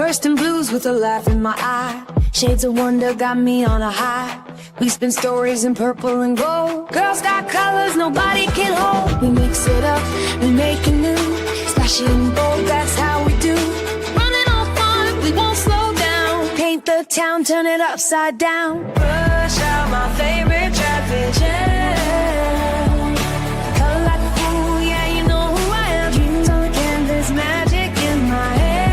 Bursting blues with a laugh in my eye. Shades of wonder got me on a high. We spin stories in purple and gold. Girls got colors nobody can hold. We mix it up, we make it new. Splash it in bold, that's how we do. Running on fun, we won't slow down. Paint the town, turn it upside down. Rush out my favorite traffic jam. Color like a fool, yeah, you know who I am. Dreams on the canvas, magic in my head.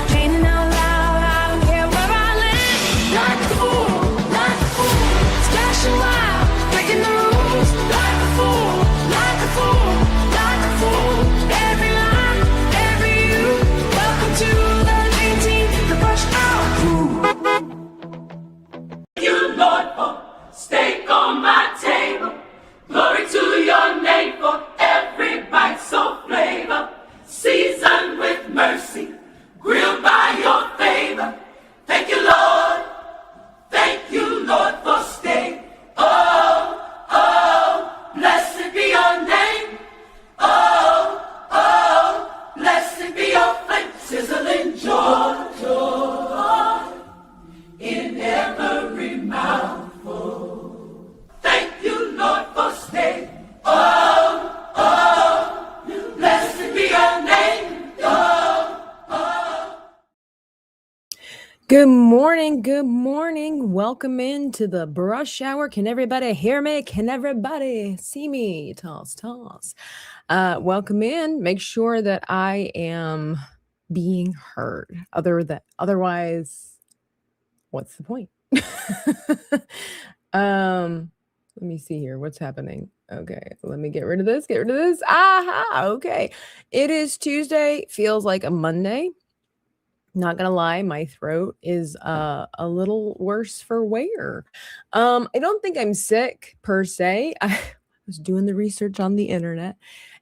Painting out loud, I don't care where I live. Like a fool, splashing wild, breaking the rules. Like a fool, like a fool, like a fool. Every line, every you. Welcome to the dream team, the Brush Hour crew. You, Lord, for steak on my table. Glory to your name for every bite so flavor. Seasoned with mercy, grilled by your favor. Thank you, Lord. Thank you, Lord, for steak. Oh, oh, blessed be your name. Oh, oh, blessed be your flame. Sizzling joy, joy in every mouthful. Thank you, Lord, for steak. Oh, oh, blessed be your name. Oh, oh. Good morning. Good morning. Welcome into the Brush Hour. Can everybody hear me? Can everybody see me? Toss, toss. Welcome in. Make sure that I am being heard. Otherwise, what's the point? Let me see here. What's happening? Okay, let me get rid of this. Get rid of this. Aha. Okay. It is Tuesday. Feels like a Monday. Not gonna lie, my throat is a little worse for wear. I don't think I'm sick per se. I was doing the research on the internet,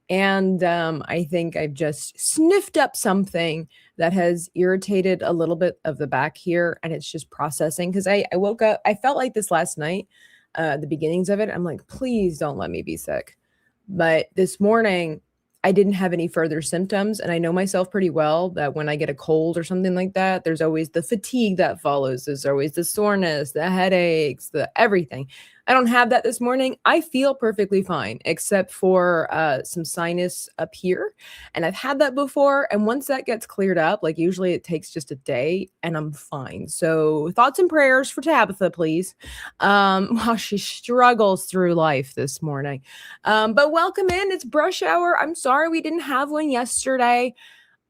and I think I've just sniffed up something that has irritated a little bit of the back here, and it's just processing. Because I woke up, I felt like this last night, the beginnings of it. I'm like, please don't let me be sick. But this morning, I didn't have any further symptoms, and I know myself pretty well that when I get a cold or something like that, there's always the fatigue that follows. There's always the soreness, the headaches, the everything. I don't have that this morning. I feel perfectly fine, except for some sinus up here, and I've had that before. And once that gets cleared up, like usually it takes just a day, and I'm fine. So thoughts and prayers for Tabitha, please, while she struggles through life this morning. But welcome in. It's Brush Hour. I'm sorry we didn't have one yesterday.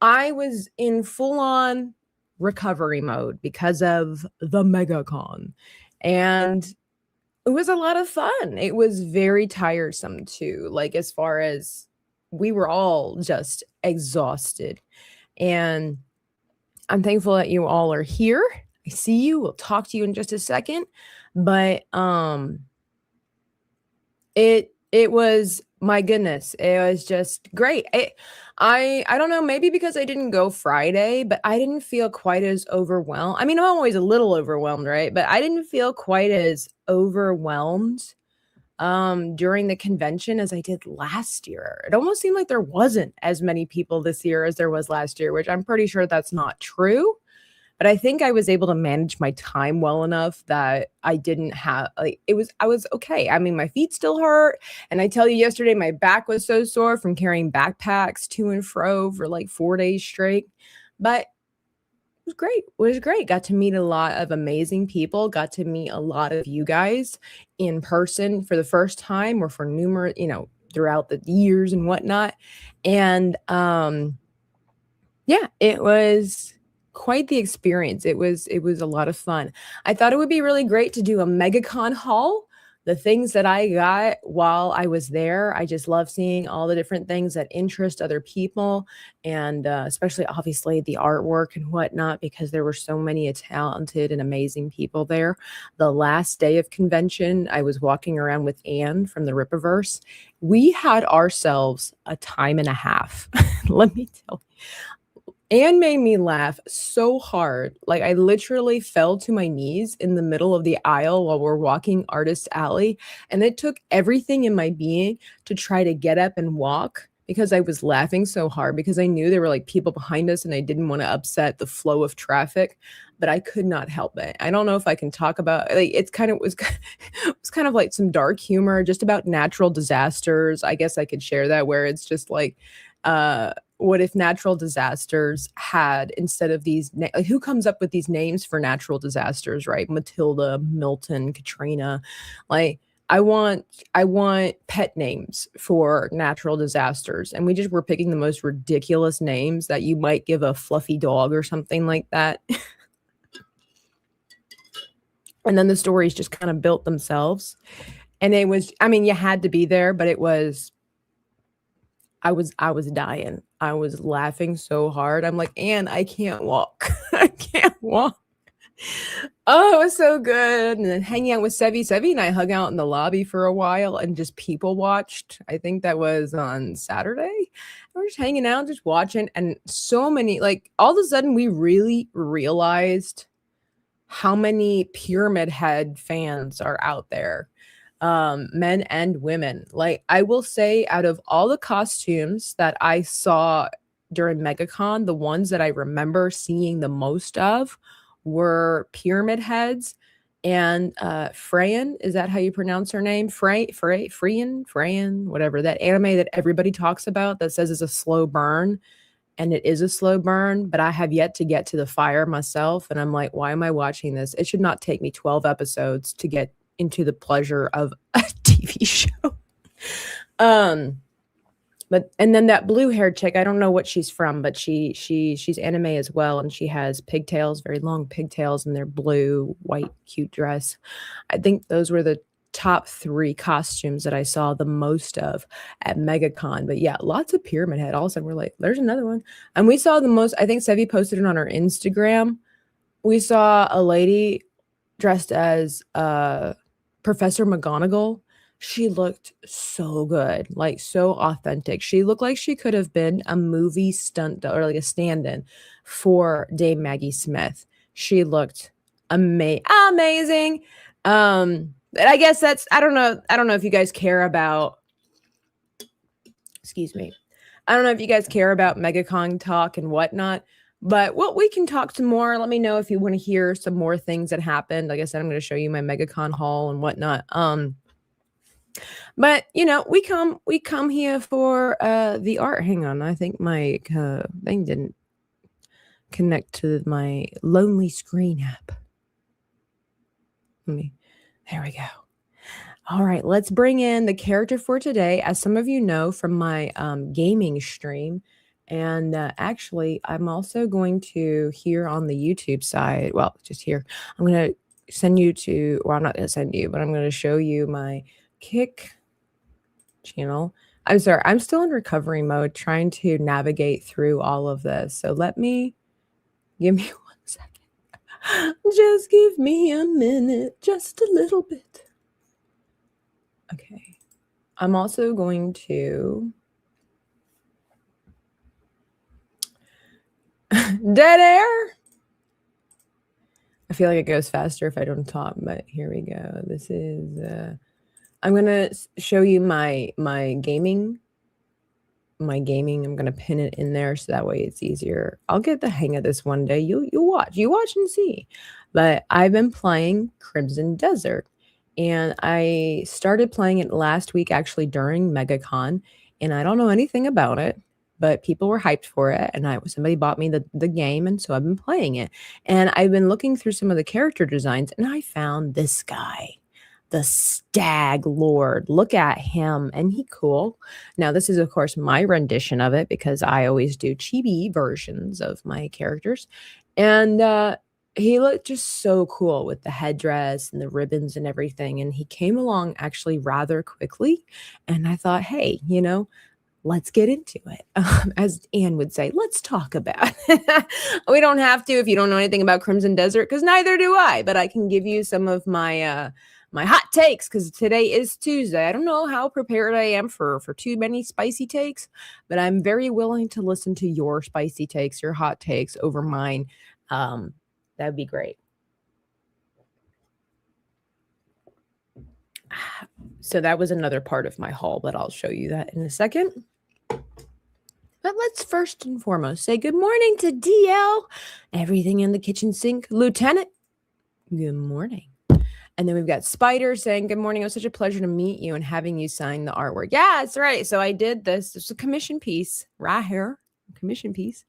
I was in full-on recovery mode because of the MegaCon, and it was a lot of fun. It was very tiresome too. Like, as far as we were all just exhausted, and I'm thankful that you all are here. I see you. We'll talk to you in just a second, but it was, my goodness, it was just great. I don't know, maybe because I didn't go Friday, but I didn't feel quite as overwhelmed. I mean, I'm always a little overwhelmed, right? But I didn't feel quite as overwhelmed during the convention as I did last year. It almost seemed like there wasn't as many people this year as there was last year, which I'm pretty sure that's not true. But I think I was able to manage my time well enough that I didn't have, I was okay. I mean, my feet still hurt. And I tell you, yesterday, my back was so sore from carrying backpacks to and fro for like 4 days straight. But it was great. It was great. Got to meet a lot of amazing people. Got to meet a lot of you guys in person for the first time, or for numerous, throughout the years and whatnot. And yeah, it was quite the experience. It was a lot of fun. I thought it would be really great to do a MegaCon haul. The things that I got while I was there, I just love seeing all the different things that interest other people, and especially obviously the artwork and whatnot, because there were so many talented and amazing people there. The last day of convention, I was walking around with Anne from the Rippaverse. We had ourselves a time and a half. Let me tell you. Anne made me laugh so hard. Like, I literally fell to my knees in the middle of the aisle while we're walking Artist Alley. And it took everything in my being to try to get up and walk, because I was laughing so hard because I knew there were like people behind us and I didn't want to upset the flow of traffic, but I could not help it. I don't know if I can talk about like it's kind of was it was kind of like some dark humor just about natural disasters. I guess I could share that where it's just like what if natural disasters had instead of these like, who comes up with these names for natural disasters, right? Matilda, Milton, Katrina. Like I want pet names for natural disasters. And we just were picking the most ridiculous names that you might give a fluffy dog or something like that. And then the stories just kind of built themselves. And it was, I mean, you had to be there, but it was I was dying. I was laughing so hard. I'm like, Anne, I can't walk. I can't walk. Oh, it was so good. And then hanging out with Sevi. Sevi and I hung out in the lobby for a while and just people watched. I think that was on Saturday. We're just hanging out, just watching. And so many, like all of a sudden we really realized how many Pyramid Head fans are out there. Men and women. Like I will say out of all the costumes that I saw during MegaCon, the ones that I remember seeing the most of were Pyramid Heads and Freyan. Is that how you pronounce her name? Freyan, whatever. That anime that everybody talks about that says it's a slow burn. And it is a slow burn, but I have yet to get to the fire myself. And I'm like, why am I watching this? It should not take me 12 episodes to get into the pleasure of a TV show. But and then that blue-haired chick, I don't know what she's from, but she's anime as well, and she has pigtails, very long pigtails, and their blue, white, cute dress. I think those were the top 3 costumes that I saw the most of at MegaCon. But yeah, lots of Pyramid Head. All of a sudden, we're like, there's another one. And we saw the most, I think Sevi posted it on her Instagram. We saw a lady dressed as Professor McGonagall. She looked so good, like so authentic. She looked like she could have been a movie stunt or like a stand-in for Dame Maggie Smith. She looked amazing. But I guess that's I don't know if you guys care about excuse me. I don't know if you guys care about MegaCon talk and whatnot, but we can talk some more. Let me know if you want to hear some more things that happened. Like I said, I'm going to show you my MegaCon haul and whatnot. But you know, we come here for the art. Hang on, I think my thing didn't connect to my Lonely Screen app. There we go. All right, let's bring in the character for today. As some of you know from my gaming stream, and actually, I'm also going to here on the YouTube side. Well, just here, I'm going to send you to. Well, I'm not going to send you, but I'm going to show you my Kick channel. I'm sorry, I'm still in recovery mode trying to navigate through all of this. So give me 1 second. Just give me a minute, just a little bit. Okay. I'm also going to dead air. I feel like it goes faster if I don't talk, but here we go. This is I'm going to show you my gaming. I'm going to pin it in there so that way it's easier. I'll get the hang of this one day. You watch and see. But I've been playing Crimson Desert, and I started playing it last week actually during MegaCon, and I don't know anything about it, but people were hyped for it, and somebody bought me the game, and so I've been playing it. And I've been looking through some of the character designs, and I found this guy, the Stag Lord. Look at him. And he cool. Now, this is, of course, my rendition of it because I always do chibi versions of my characters. And he looked just so cool with the headdress and the ribbons and everything. And he came along actually rather quickly. And I thought, hey, let's get into it. As Anne would say, let's talk about it. We don't have to if you don't know anything about Crimson Desert, because neither do I. But I can give you some of my my hot takes, because today is Tuesday. I don't know how prepared I am for too many spicy takes, but I'm very willing to listen to your spicy takes, your hot takes over mine. That'd be great. So that was another part of my haul, but I'll show you that in a second. But let's first and foremost say good morning to DL, everything in the kitchen sink. Lieutenant, good morning. And then we've got Spider saying, good morning. It was such a pleasure to meet you and having you sign the artwork. Yeah, that's right. So I did this. It's a commission piece right here. Commission piece.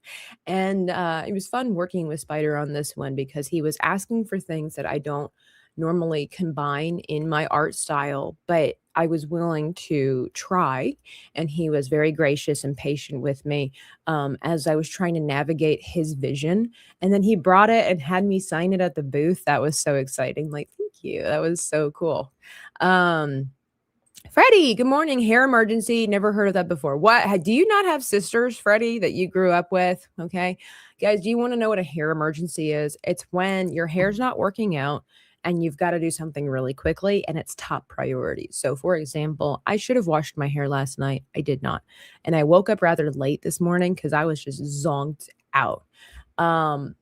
And it was fun working with Spider on this one because he was asking for things that I don't normally combine in my art style, but I was willing to try. And he was very gracious and patient with me as I was trying to navigate his vision. And then he brought it and had me sign it at the booth. That was so exciting. Like, thank you. That was so cool. Freddie, good morning. Hair emergency. Never heard of that before. What? Do you not have sisters, Freddie, that you grew up with? Okay. Guys, do you want to know what a hair emergency is? It's when your hair's not working out and you've got to do something really quickly and it's top priority. So, for example, I should have washed my hair last night. I did not. And I woke up rather late this morning because I was just zonked out. And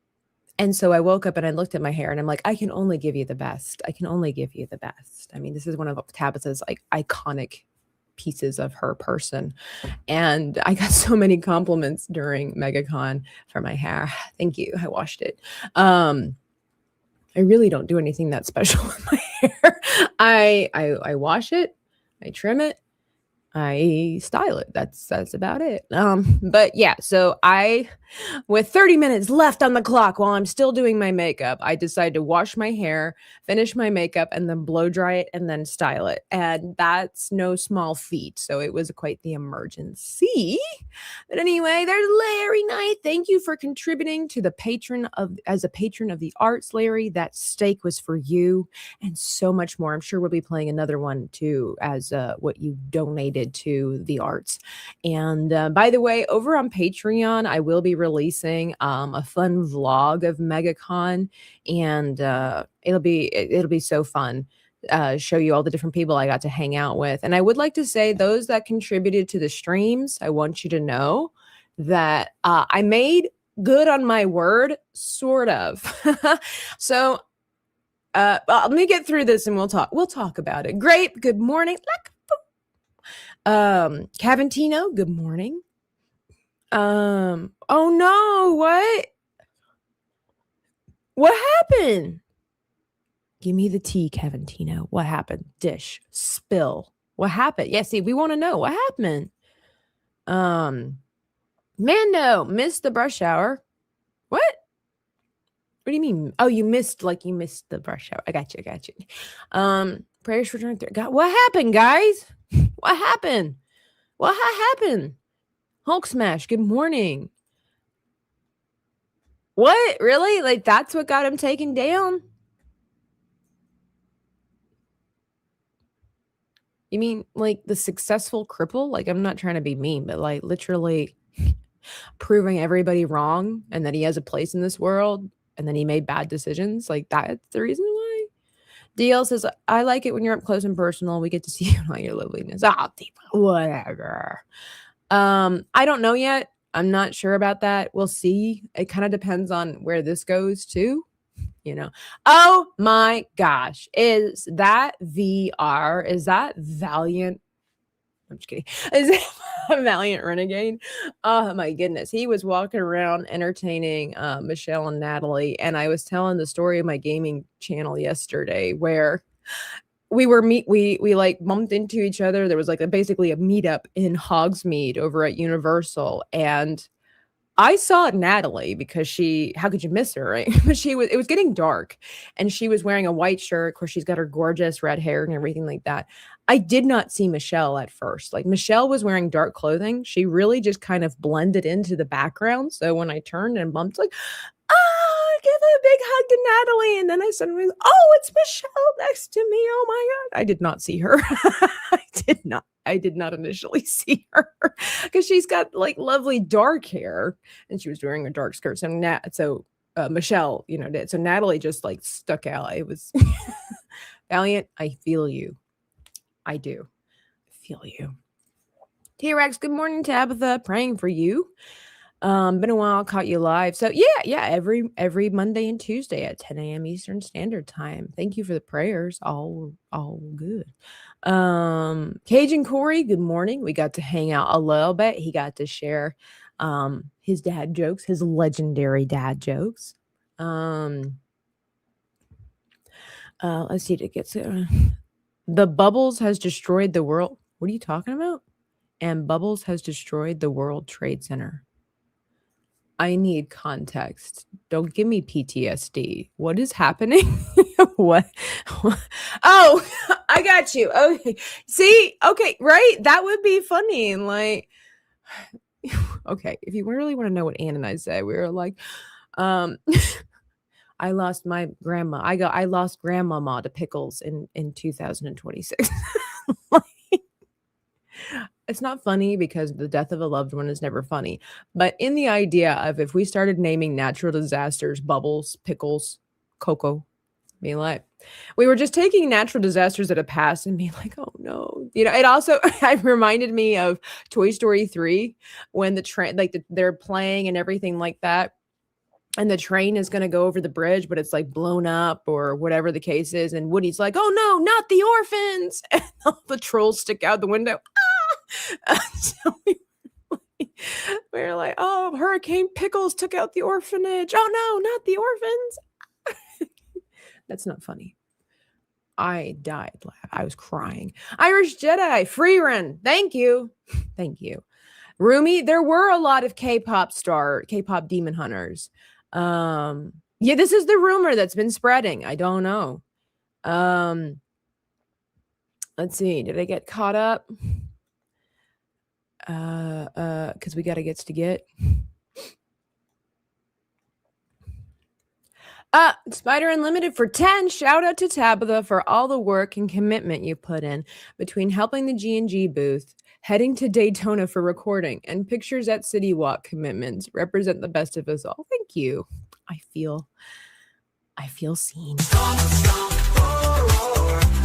so I woke up and I looked at my hair and I'm like, I can only give you the best. I can only give you the best. I mean, this is one of Tabitha's like iconic pieces of her person. And I got so many compliments during MegaCon for my hair. Thank you. I washed it. I really don't do anything that special with my hair. I wash it, I trim it, I style it. That's about it. But yeah, so with 30 minutes left on the clock while I'm still doing my makeup, I decided to wash my hair, finish my makeup, and then blow dry it and then style it. And that's no small feat. So it was quite the emergency. But anyway, there's Larry Knight. Thank you for contributing to as a patron of the arts, Larry. That steak was for you and so much more. I'm sure we'll be playing another one too as what you donated to the arts. And by the way, over on Patreon, I will be releasing a fun vlog of MegaCon, and it'll be so fun. Show you all the different people I got to hang out with. And I would like to say those that contributed to the streams, I want you to know that I made good on my word, sort of. So let me get through this and we'll talk about it. Grape, good morning. Cavantino, good morning. Oh no, what happened? Give me the tea, Cavantino. What happened? Dish, spill. What happened? Yeah, see, we want to know what happened. Mando, missed the brush hour. What do you mean? Oh, you missed the brush hour. I got you. Prayers for drink. God, what happened, guys? What happened? What happened? Hulk smash. Good morning. What? Really? Like that's what got him taken down? You mean like the successful cripple? Like I'm not trying to be mean, but like literally proving everybody wrong and that he has a place in this world and then he made bad decisions. Like that's the reason why. DL says, I like it when you're up close and personal. We get to see you and all your loveliness. Whatever. I don't know yet. I'm not sure about that. We'll see. It kind of depends on where this goes too. Oh my gosh. Is that VR? Is that Valiant? I'm just kidding. Is it a Valiant Renegade? Oh my goodness. He was walking around entertaining Michelle and Natalie. And I was telling the story of my gaming channel yesterday where we like bumped into each other. There was like basically a meetup in Hogsmeade over at Universal. And I saw Natalie because how could you miss her, right? But it was getting dark and she was wearing a white shirt. Of course, she's got her gorgeous red hair and everything like that. I did not see Michelle at first. Like Michelle was wearing dark clothing. She really just kind of blended into the background. So when I turned and bumped, like, give a big hug to Natalie. And then I suddenly, it's Michelle next to me. Oh my God. I did not see her. I did not initially see her because she's got like lovely dark hair and she was wearing a dark skirt. So Michelle, did. So Natalie just like stuck out. It was Valiant. I feel you. I do feel you. T-Rex, good morning, Tabitha. Praying for you. Been a while, caught you live. So yeah, every Monday and Tuesday at 10 a.m. Eastern Standard Time. Thank you for the prayers. All good. Cajun Corey, good morning. We got to hang out a little bit. He got to share his dad jokes, his legendary dad jokes. Let's see, it gets the bubbles has destroyed the world. What are you talking about? And bubbles has destroyed the World Trade Center. I need context. Don't give me PTSD. What is happening? What? Oh, I got you. Okay. See? Okay, right? That would be funny. Like, okay, if you really want to know what Ann and I say, we were like, I lost my grandma. I lost grandmama to pickles in 2026. Like, it's not funny because the death of a loved one is never funny. But in the idea of if we started naming natural disasters, bubbles, pickles, cocoa, being like, we were just taking natural disasters that have passed and being like, oh no. You know, it also it reminded me of Toy Story 3 when the train, like they're playing and everything like that. And the train is going to go over the bridge, but it's like blown up or whatever the case is. And Woody's like, oh no, not the orphans. And all the trolls stick out the window. So we were like, oh, Hurricane Pickles took out the orphanage. Oh no, not the orphans. That's not funny. I died. I was crying. Irish Jedi, free run. Thank you. Thank you. Rumi, there were a lot of K-pop demon hunters. Yeah, this is the rumor that's been spreading. I don't know. Let's see. Did I get caught up? Because we got to get. Spider Unlimited for 10. Shout out to Tabitha for all the work and commitment you put in between helping the G&G booth, heading to Daytona for recording, and pictures at City Walk commitments. Represent the best of us all. Thank you. I feel seen.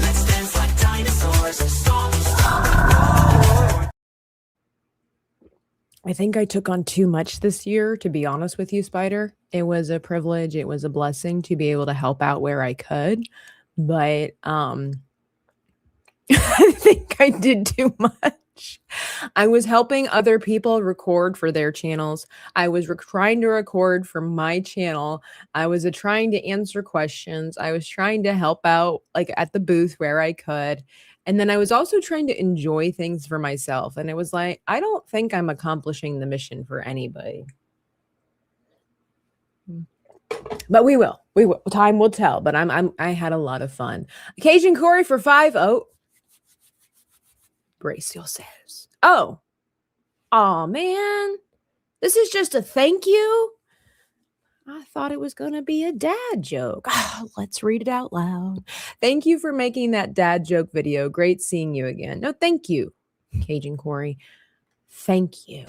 Let's dance like dinosaurs. I think I took on too much this year, to be honest with you, Spider. It was a privilege. It was a blessing to be able to help out where I could. But I think I did too much. I was helping other people record for their channels. I was trying to record for my channel. I was trying to answer questions. I was trying to help out like at the booth where I could. And then I was also trying to enjoy things for myself. And it was like, I don't think I'm accomplishing the mission for anybody. But we will. Time will tell. But I had a lot of fun. Cajun Corey for 5. Oh. Brace yourselves. Oh, man. This is just a thank you. I thought it was going to be a dad joke. Let's read it out loud. Thank you for making that dad joke video. Great seeing you again. No, thank you, Cajun Corey. Thank you.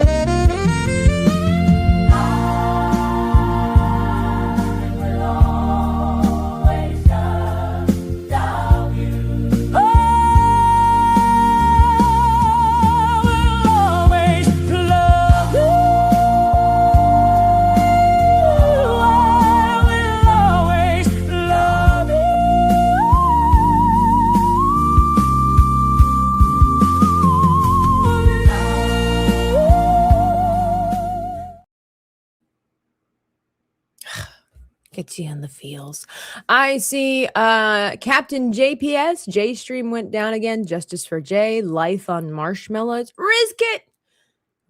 Gets you in the feels. I see Captain JPS. J stream went down again. Justice for Jay. Life on Marshmallows.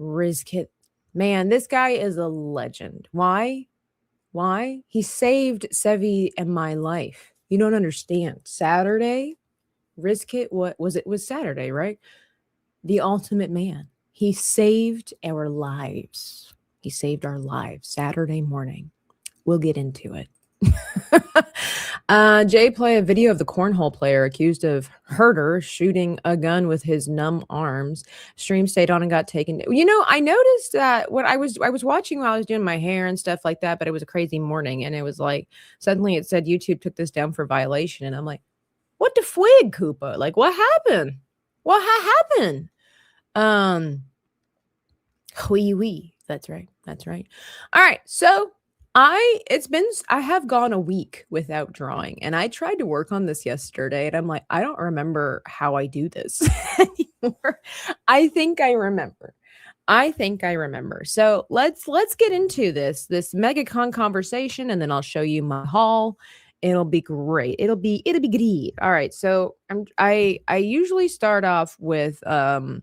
Rizkit. Man, this guy is a legend. Why? He saved Sevi and my life. You don't understand. Saturday, Rizkit, what was it? Was Saturday, right? The ultimate man. He saved our lives. He saved our lives Saturday morning. We'll get into it. Jay play a video of the cornhole player accused of Herder shooting a gun with his numb arms. Stream stayed on and got taken. You know, I noticed that when I was watching while I was doing my hair and stuff like that, but it was a crazy morning, and it was like suddenly it said YouTube took this down for violation, and I'm like, what the fwig, Koopa? Like, what happened? What happened? Wee. That's right. All right, so I have gone a week without drawing, and I tried to work on this yesterday, and I'm like, I don't remember how I do this anymore. I think I remember. I think I remember. So let's get into this MegaCon conversation, and then I'll show you my haul. It'll be great. It'll be great. All right. So I usually start off with well,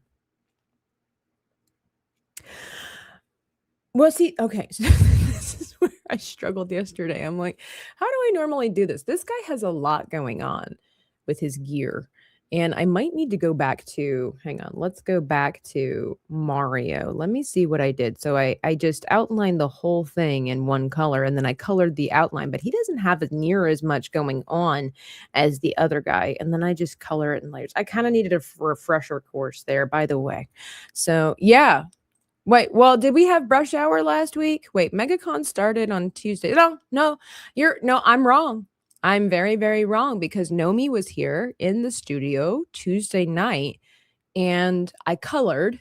see, okay. So this is where I struggled yesterday. I'm like, how do I normally do this? This guy has a lot going on with his gear. And I might need to go back to, hang on, let's go back to Mario. Let me see what I did. So I just outlined the whole thing in one color and then I colored the outline, but he doesn't have near as much going on as the other guy. And then I just color it in layers. I kind of needed a refresher course there, by the way. So yeah, wait, well, did we have brush hour last week? Wait, MegaCon started on Tuesday. No, I'm wrong. I'm very, very wrong because Nomi was here in the studio Tuesday night and I colored.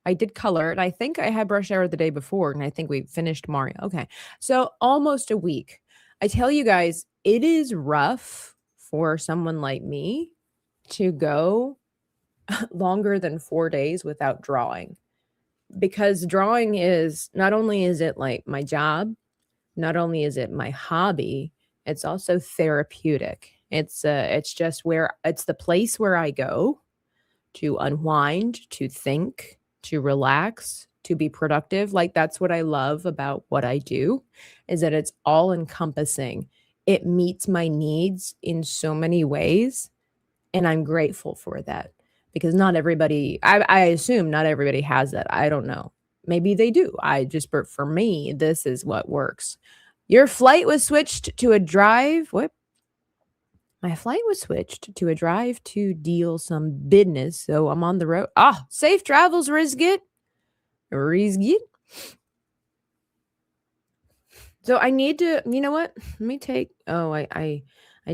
I did color and I think I had brush hour the day before and I think we finished Mario. Okay. So almost a week. I tell you guys, it is rough for someone like me to go longer than 4 days without drawing. Because drawing is not only is it like my job, not only is it my hobby, it's also therapeutic. It's just where it's the place where I go to unwind, to think, to relax, to be productive. Like that's what I love about what I do is that it's all encompassing. It meets my needs in so many ways and I'm grateful for that because not everybody, I assume not everybody has that. I don't know. Maybe they do. But for me, this is what works. Your flight was switched to a drive. What? My flight was switched to a drive to deal some business. So I'm on the road. Safe travels, Rizgit. Rizgit. So I need to, you know what? Let me take, I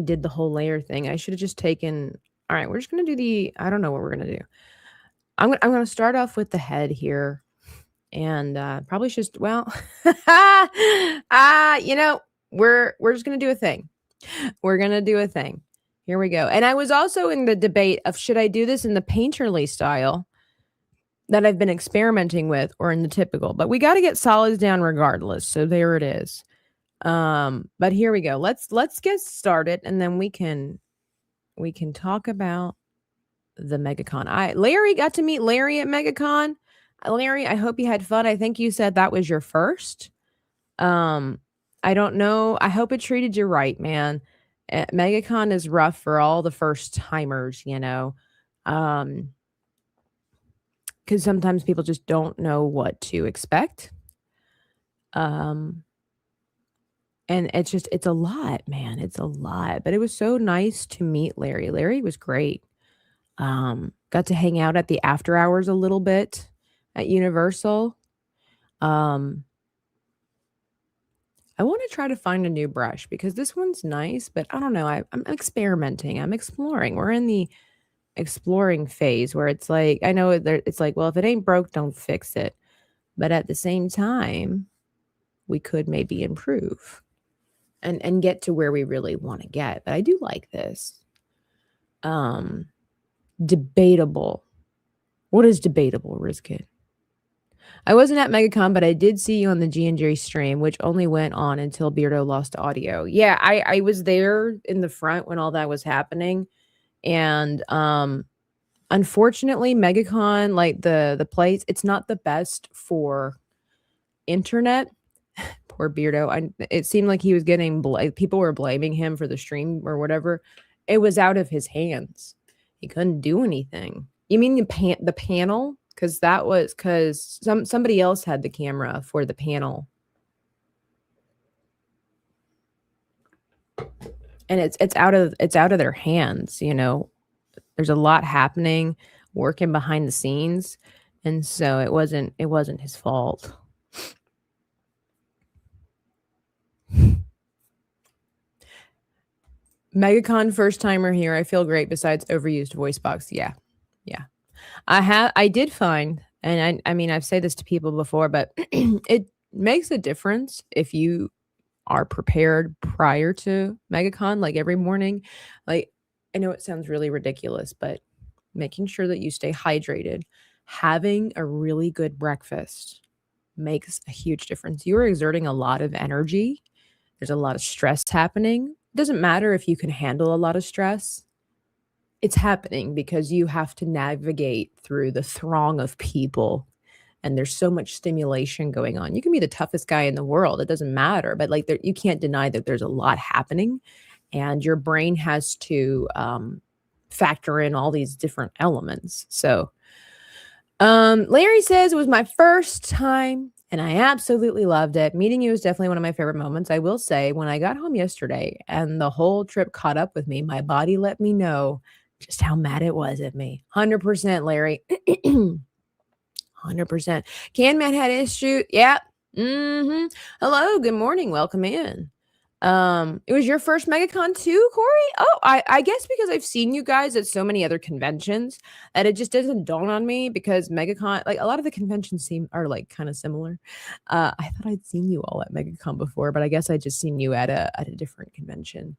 did the whole layer thing. I should have just taken, all right, we're just going to do I don't know what we're going to do. I'm going to start off with the head here and probably just, well, we're just going to do a thing. We're going to do a thing. Here we go. And I was also in the debate of should I do this in the painterly style that I've been experimenting with or in the typical, but we got to get solids down regardless. So there it is. But here we go. Let's get started and then we can talk about the MegaCon. Larry got to meet Larry at MegaCon. Larry, I hope you had fun. I think you said that was your first. I don't know. I hope it treated you right, man. MegaCon is rough for all the first timers, because sometimes people just don't know what to expect. And it's a lot, man. It's a lot. But it was so nice to meet Larry. Larry was great. Got to hang out at the after hours a little bit at Universal. I want to try to find a new brush because this one's nice, but I don't know. I'm experimenting. I'm exploring. We're in the exploring phase where it's like, I know it's like, well, if it ain't broke, don't fix it. But at the same time, we could maybe improve and get to where we really want to get. But I do like this. Debatable. What is debatable, Rizkid? I wasn't at MegaCon, but I did see you on the G&J stream, which only went on until Beardo lost audio. Yeah, I was there in the front when all that was happening. And unfortunately, MegaCon, like the place, it's not the best for internet. Poor Beardo. It seemed like he was getting, people were blaming him for the stream or whatever. It was out of his hands. He couldn't do anything. You mean the panel? Because somebody else had the camera for the panel. And it's out of their hands, There's a lot happening, working behind the scenes, and so it wasn't his fault. MegaCon first timer here. I feel great besides overused voice box. Yeah. I did find, and I mean, I've said this to people before, but it makes a difference if you are prepared prior to MegaCon, like every morning. Like, I know it sounds really ridiculous, but making sure that you stay hydrated, having a really good breakfast makes a huge difference. You're exerting a lot of energy. There's a lot of stress happening. It doesn't matter if you can handle a lot of stress. It's happening because you have to navigate through the throng of people and there's so much stimulation going on. You can be the toughest guy in the world. It doesn't matter, but like you can't deny that there's a lot happening and your brain has to factor in all these different elements. So Larry says it was my first time and I absolutely loved it. Meeting you was definitely one of my favorite moments. I will say when I got home yesterday and the whole trip caught up with me, my body let me know just how mad it was at me. 100% Larry. 100%. Can man had issue? Yeah. Hello. Good morning. Welcome in. It was your first MegaCon too, Corey? Oh, I guess because I've seen you guys at so many other conventions that it just doesn't dawn on me because MegaCon, like a lot of the conventions are like kind of similar. I thought I'd seen you all at MegaCon before, but I guess I just seen you at a different convention.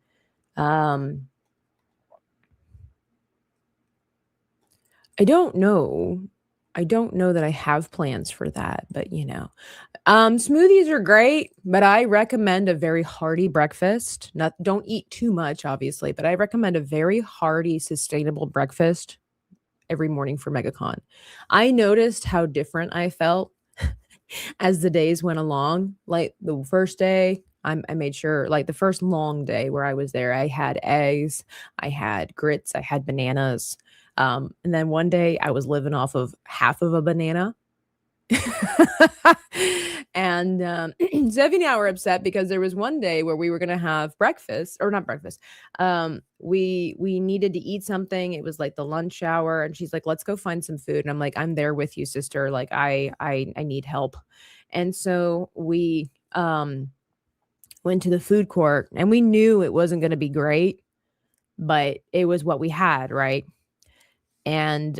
I don't know. I don't know that I have plans for that, but you know. Smoothies are great, but I recommend a very hearty breakfast. Don't eat too much, obviously, but I recommend a very hearty, sustainable breakfast every morning for MegaCon. I noticed how different I felt as the days went along. Like the first day, I made sure, like the first long day where I was there, I had eggs, I had grits, I had bananas. And then one day I was living off of half of a banana. And Zevi and I were upset because there was one day where we were going to have breakfast or not breakfast. We needed to eat something. It was like the lunch hour and she's like, let's go find some food. And I'm like, I'm there with you, sister. Like I need help. And so we went to the food court and we knew it wasn't going to be great, but it was what we had. Right. And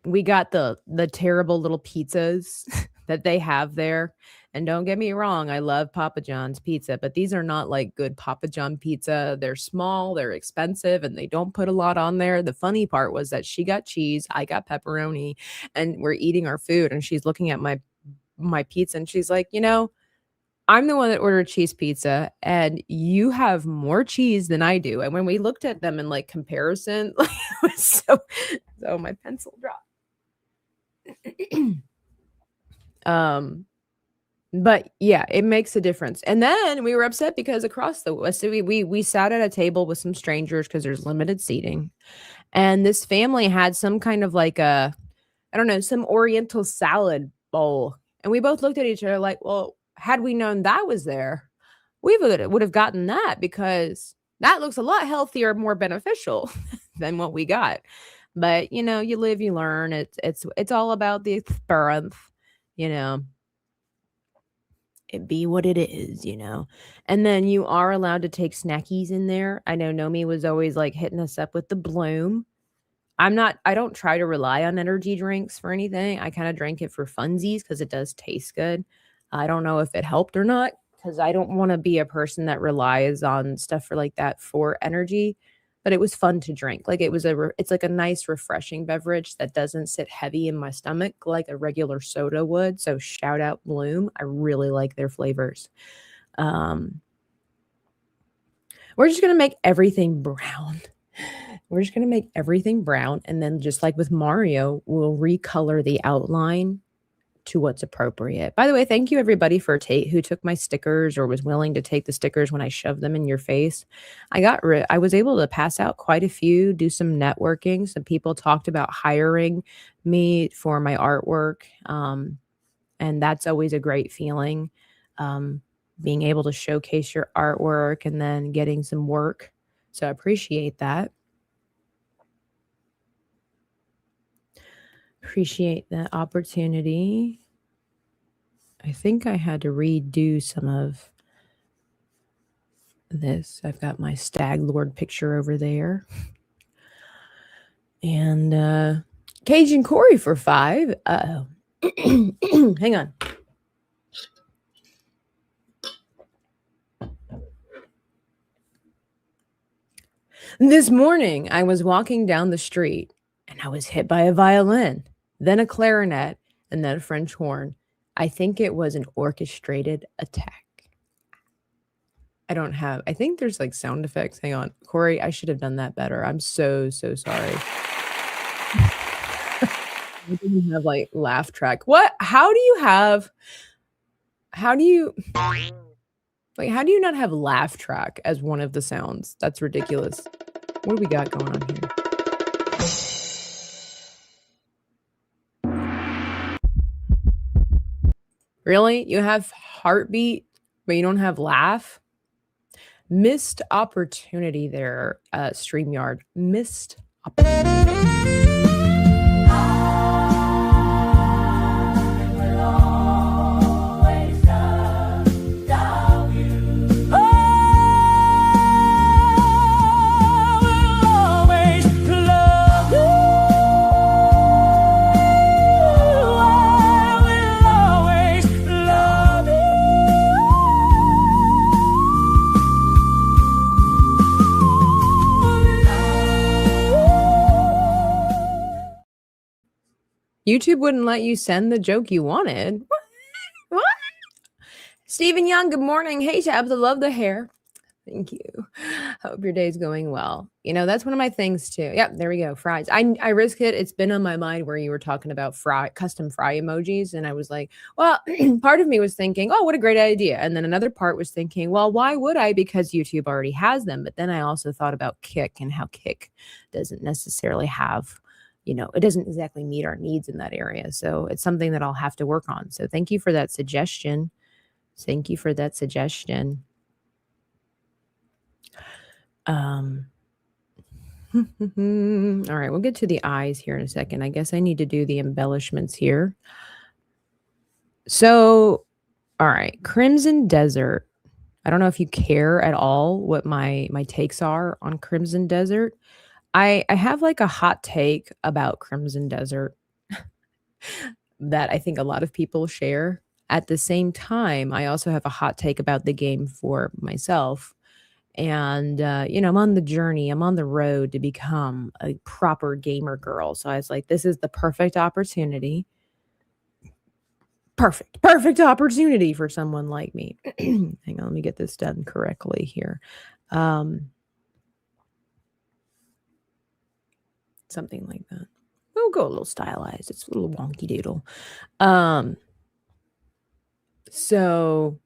we got the terrible little pizzas that they have there. And don't get me wrong, I love Papa John's pizza, but these are not like good Papa John pizza. They're small, they're expensive, and they don't put a lot on there. The funny part was that she got cheese, I got pepperoni, and we're eating our food. And she's looking at my pizza and she's like, you know, I'm the one that ordered cheese pizza and you have more cheese than I do. And when we looked at them in like comparison, like, it was so my pencil dropped. But yeah, it makes a difference. And then we were upset because across the west, so we sat at a table with some strangers because there's limited seating. And this family had some kind of like I don't know, some Oriental salad bowl. And we both looked at each other like, well, had we known that was there, we would have gotten that because that looks a lot healthier, more beneficial than what we got. But you know, you live, you learn. It's all about the experience, you know. It be what it is, you know. And then you are allowed to take snackies in there. I know Nomi was always like hitting us up with the Bloom. I don't try to rely on energy drinks for anything. I kind of drank it for funsies because it does taste good. I don't know if it helped or not because I don't want to be a person that relies on stuff for like that for energy. But it was fun to drink. Like it's like a nice refreshing beverage that doesn't sit heavy in my stomach like a regular soda would. So shout out Bloom. I really like their flavors. We're just going to make everything brown. We're just going to make everything brown. And then just like with Mario, we'll recolor the outline to what's appropriate. By the way, thank you everybody for who took my stickers or was willing to take the stickers when I shoved them in your face. I was able to pass out quite a few, do some networking. Some people talked about hiring me for my artwork. And that's always a great feeling. Being able to showcase your artwork and then getting some work. So I appreciate that. Appreciate the opportunity. I think I had to redo some of this. I've got my Stag Lord picture over there. And Cajun Corey for 5. Uh-oh. Hang on. This morning, I was walking down the street and I was hit by a violin. then a clarinet, and then a French horn. I think it was an orchestrated attack. I think there's like sound effects. Hang on. Corey, I should have done that better. I'm so sorry. I didn't have like laugh track. What? How do you not have laugh track as one of the sounds? That's ridiculous. What do we got going on here? Really? You have heartbeat, but you don't have laugh? Missed opportunity there, StreamYard. Missed opportunity. YouTube wouldn't let you send the joke you wanted. What? Stephen Young, good morning. Hey, Tabs, I love the hair. Thank you. Hope your day's going well. You know, that's one of my things too. Yep, there we go. Fries. I risk it. It's been on my mind where you were talking about custom fry emojis. And I was like, well, part of me was thinking, oh, what a great idea. And then another part was thinking, well, why would I? Because YouTube already has them. But then I also thought about Kick and how Kick doesn't necessarily have, it doesn't exactly meet our needs in that area. So it's something that I'll have to work on. So thank you for that suggestion. Thank you for that suggestion. All right, we'll get to the eyes here in a second. I guess I need to do the embellishments here. So, all right, Crimson Desert. I don't know if you care at all what my takes are on Crimson Desert. I have like a hot take about Crimson Desert that I think a lot of people share. At the same time, I also have a hot take about the game for myself. And, I'm on the journey. I'm on the road to become a proper gamer girl. So I was like, this is the perfect opportunity. Perfect opportunity for someone like me. Hang on, let me get this done correctly here. Something like that. We'll go a little stylized. It's a little wonky doodle. So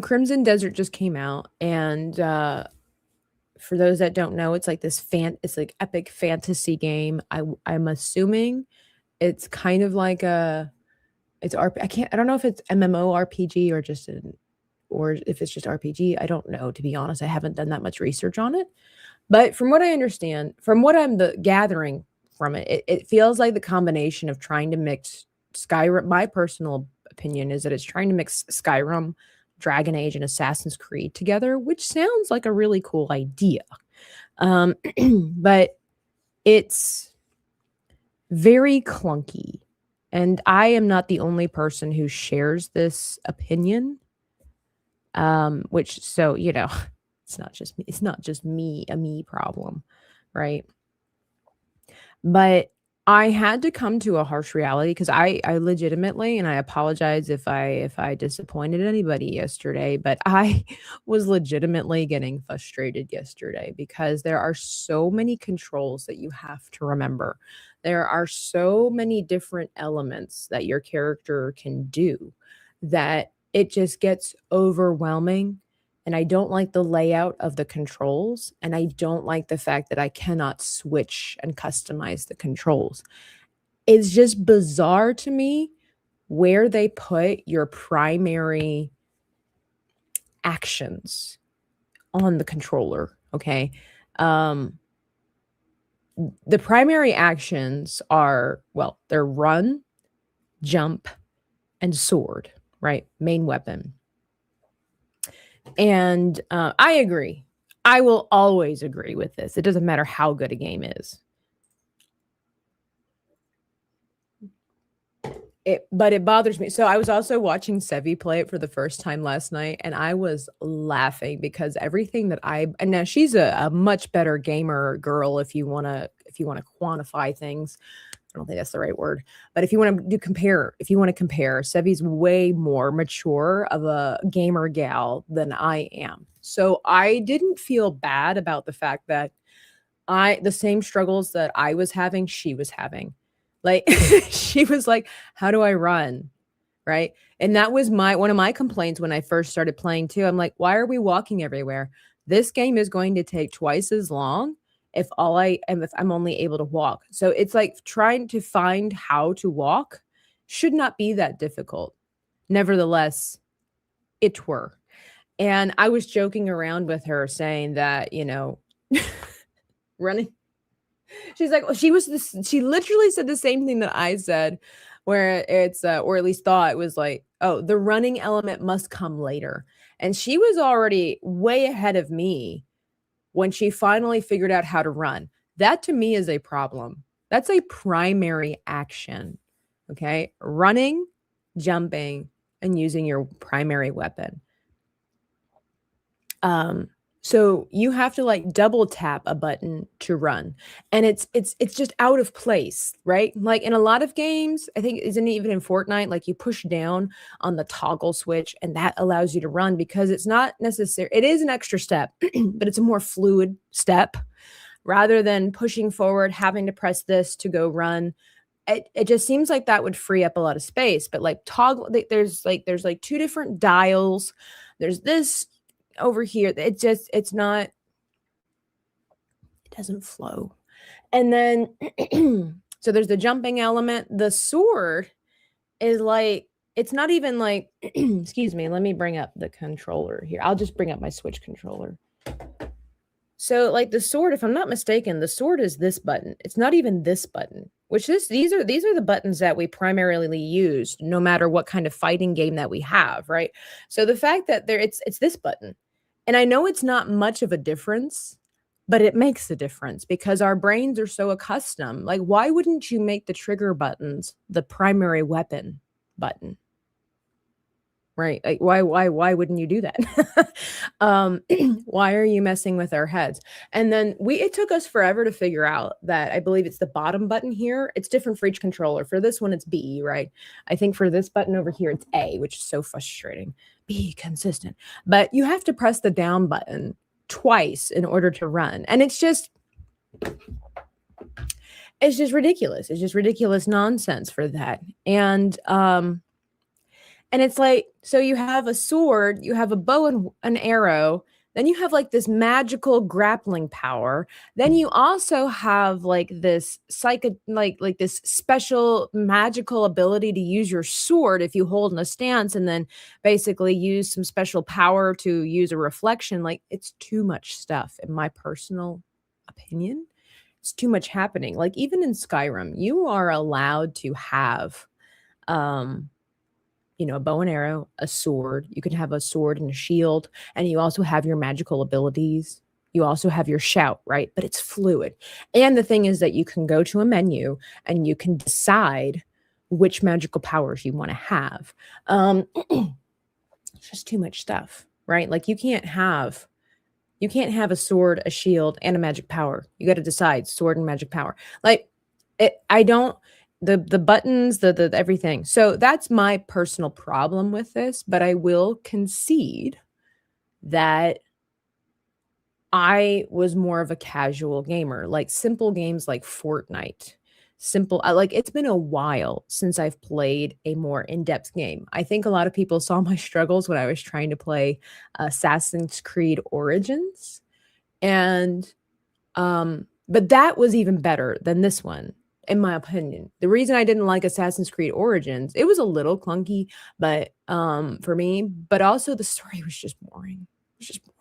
Crimson Desert just came out, and for those that don't know, it's like it's like epic fantasy game. I'm assuming it's kind of like I don't know if it's MMORPG or if it's just RPG. I don't know, to be honest. I haven't done that much research on it. But from what I understand, from what I'm gathering from it, it feels like the combination of trying to mix Skyrim. My personal opinion is that it's trying to mix Skyrim, Dragon Age, and Assassin's Creed together, which sounds like a really cool idea. But it's very clunky. And I am not the only person who shares this opinion. It's not just me, a me problem, right? But I had to come to a harsh reality because I legitimately, and I apologize if I disappointed anybody yesterday, but I was legitimately getting frustrated yesterday because there are so many controls that you have to remember. There are so many different elements that your character can do that it just gets overwhelming. And I don't like the layout of the controls. And I don't like the fact that I cannot switch and customize the controls. It's just bizarre to me where they put your primary actions on the controller, okay? The primary actions are, they're run, jump, and sword, right? Main weapon. And I agree. I will always agree with this. It doesn't matter how good a game is. But it bothers me. So I was also watching Sevi play it for the first time last night, and I was laughing because everything that and now she's a much better gamer girl if you want if you want to quantify things. I don't think that's the right word, but if you want to compare, Sevi's way more mature of a gamer gal than I am. So I didn't feel bad about the fact that the same struggles that I was having, she was having. Like she was like, how do I run? Right. And that was one of my complaints when I first started playing too. I'm like, why are we walking everywhere? This game is going to take twice as long if I'm only able to walk. So it's like trying to find how to walk should not be that difficult. Nevertheless, it were. And I was joking around with her saying that, running. She's like, well, she literally said the same thing that I said, where it's, or at least thought it was like, oh, the running element must come later. And she was already way ahead of me when she finally figured out how to run. That to me is a problem. That's a primary action. Okay. Running, jumping, and using your primary weapon. So you have to like double tap a button to run, and it's just out of place, right? Like in a lot of games, I think isn't even in Fortnite, like you push down on the toggle switch and that allows you to run because it's not necessary. It is an extra step, but it's a more fluid step rather than pushing forward, having to press this to go run. It just seems like that would free up a lot of space, but like toggle, there's two different dials. There's this over here. It doesn't flow. And then so there's the jumping element. The sword is like, it's not even like excuse me, let me bring up the controller here. I'll just bring up my Switch controller. So like the sword, if I'm not mistaken, the sword is this button. It's not even this button, which these are the buttons that we primarily use no matter what kind of fighting game that we have, right? So the fact that it's this button. And I know it's not much of a difference, but it makes a difference because our brains are so accustomed. Like, why wouldn't you make the trigger buttons the primary weapon button? Right? Like, why wouldn't you do that? Why are you messing with our heads? And then it took us forever to figure out that I believe it's the bottom button here. It's different for each controller. For this one, it's B, right? I think for this button over here, it's A, which is so frustrating. Be consistent. But you have to press the down button twice in order to run. And it's just ridiculous. It's just ridiculous nonsense for that. And it's like, so you have a sword, you have a bow and an arrow, then you have like this magical grappling power. Then you also have like this like this special magical ability to use your sword if you hold in a stance and then basically use some special power to use a reflection. Like, it's too much stuff in my personal opinion. It's too much happening. Like even in Skyrim, you are allowed to have a bow and arrow, a sword. You can have a sword and a shield, and you also have your magical abilities. You also have your shout, right? But it's fluid. And the thing is that you can go to a menu and you can decide which magical powers you want to have. It's just too much stuff, right? Like you can't have a sword, a shield, and a magic power. You got to decide sword and magic power. Like the buttons, the everything. So that's my personal problem with this, but I will concede that I was more of a casual gamer, like simple games like Fortnite. It's been a while since I've played a more in-depth game. I think a lot of people saw my struggles when I was trying to play Assassin's Creed Origins. And but that was even better than this one, in my opinion. The reason I didn't like Assassin's Creed Origins, it was a little clunky, but for me, but also the story was just boring. It was just boring.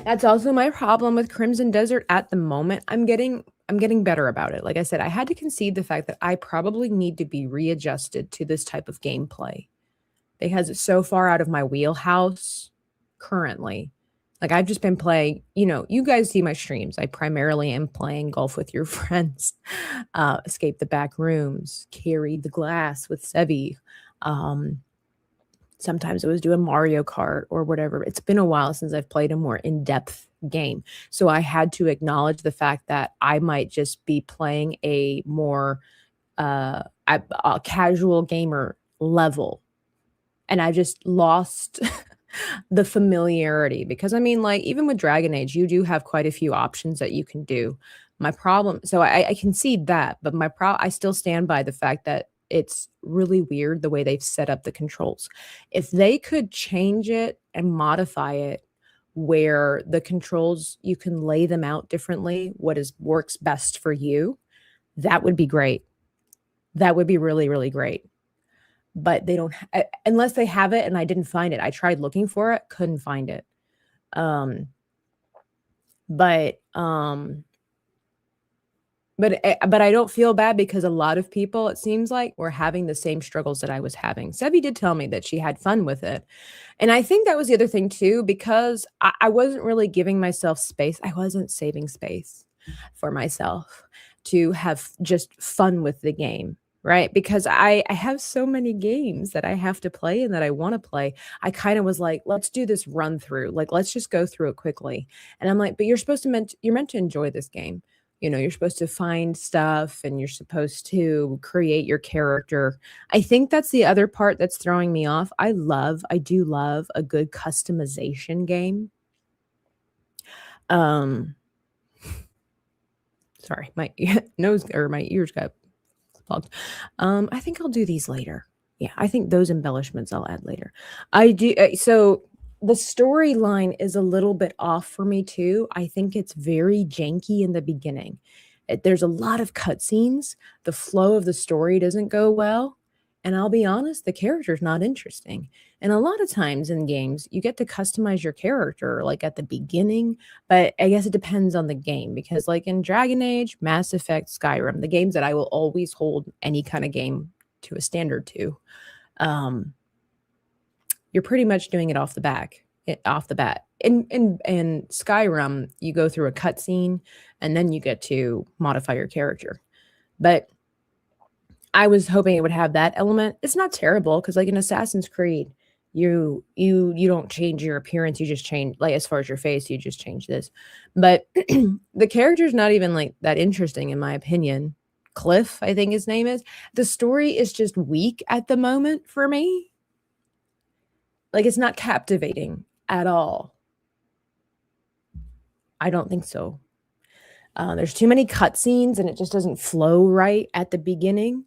That's also my problem with Crimson Desert at the moment. I'm getting better about it. Like I said, I had to concede the fact that I probably need to be readjusted to this type of gameplay because it's so far out of my wheelhouse currently. Like I've just been playing, you guys see my streams. I primarily am playing Golf with Your Friends, Escape the Back Rooms, Carry the Glass with Sevi, Sometimes it was doing Mario Kart or whatever. It's been a while since I've played a more in-depth game. So I had to acknowledge the fact that I might just be playing a more a casual gamer level. And I just lost the familiarity because I mean, like, even with Dragon Age, you do have quite a few options that you can do. My problem, so I concede that, but I still stand by the fact that it's really weird the way they've set up the controls. If they could change it and modify it where the controls you can lay them out differently, what is works best for you, that would be great. That would be really, really great. But they don't unless they have it and I didn't find it. I tried looking for it, couldn't find it. Um, but but I don't feel bad because a lot of people, it seems like, were having the same struggles that I was having. Sevi did tell me that she had fun with it. And I think that was the other thing too, because I wasn't really giving myself space. I wasn't saving space for myself to have just fun with the game. Right. Because I have so many games that I have to play and that I want to play. I kind of was like, let's do this run through. Like, let's just go through it quickly. And I'm like, but you're meant to enjoy this game. You know, you're supposed to find stuff and you're supposed to create your character. I think that's the other part that's throwing me off. I do love a good customization game. Sorry, my nose or my ears got plugged. I think I'll do these later. Yeah, I think those embellishments I'll add later. I do. So the storyline is a little bit off for me too. I think it's very janky in the beginning. There's a lot of cutscenes. The flow of the story doesn't go well. And I'll be honest, the character's not interesting. And a lot of times in games, you get to customize your character like at the beginning, but I guess it depends on the game because, like in Dragon Age, Mass Effect, Skyrim, the games that I will always hold any kind of game to a standard to, you're pretty much doing it off the bat. In Skyrim, you go through a cutscene and then you get to modify your character. But I was hoping it would have that element. It's not terrible because, like in Assassin's Creed, you don't change your appearance. You just change, like, as far as your face, you just change this. But the character's not even like that interesting in my opinion. Cliff, I think his name is. The story is just weak at the moment for me. Like, it's not captivating at all. I don't think so. There's too many cutscenes and it just doesn't flow right at the beginning.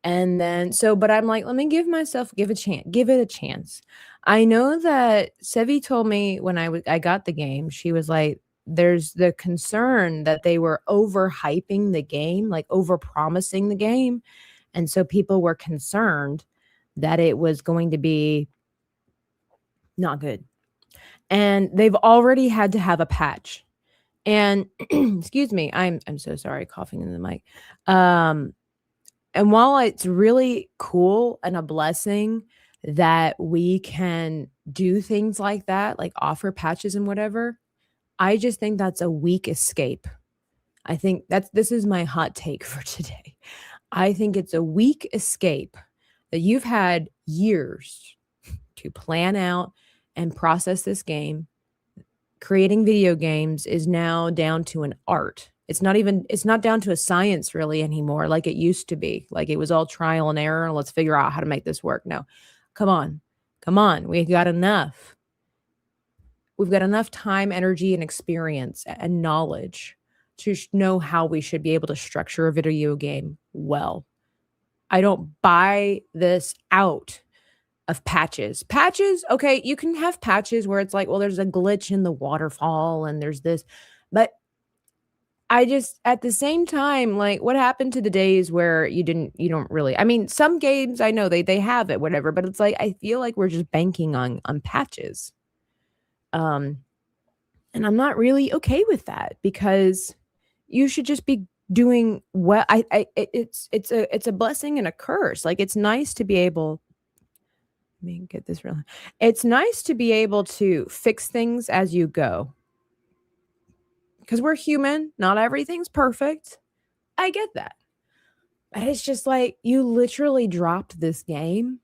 And then, but I'm like, let me give it a chance. I know that Sevi told me when I got the game, she was like, there's the concern that they were overhyping the game, like over promising the game. And so people were concerned that it was going to be not good. And they've already had to have a patch. And excuse me, I'm so sorry, coughing in the mic. And while it's really cool and a blessing that we can do things like that, like offer patches and whatever, I just think that's a weak escape. I think this is my hot take for today. I think it's a weak escape that you've had years to plan out and process this game. Creating video games is now down to an art. It's not down to a science really anymore like it used to be. Like it was all trial and error and let's figure out how to make this work. No, come on. We've got enough. We've got enough time, energy, and experience and knowledge to know how we should be able to structure a video game well. I don't buy this out of patches. Patches, okay, you can have patches where it's like, well, there's a glitch in the waterfall and there's this, but I just, at the same time, like, what happened to the days where you don't really, I mean, some games I know they have it, whatever, but it's like, I feel like we're just banking on patches. And I'm not really okay with that because you should just be doing well. It's a blessing and a curse. Like, it's nice to be able, let me get this real. It's nice to be able to fix things as you go. Because we're human, not everything's perfect. I get that. But it's just like, you literally dropped this game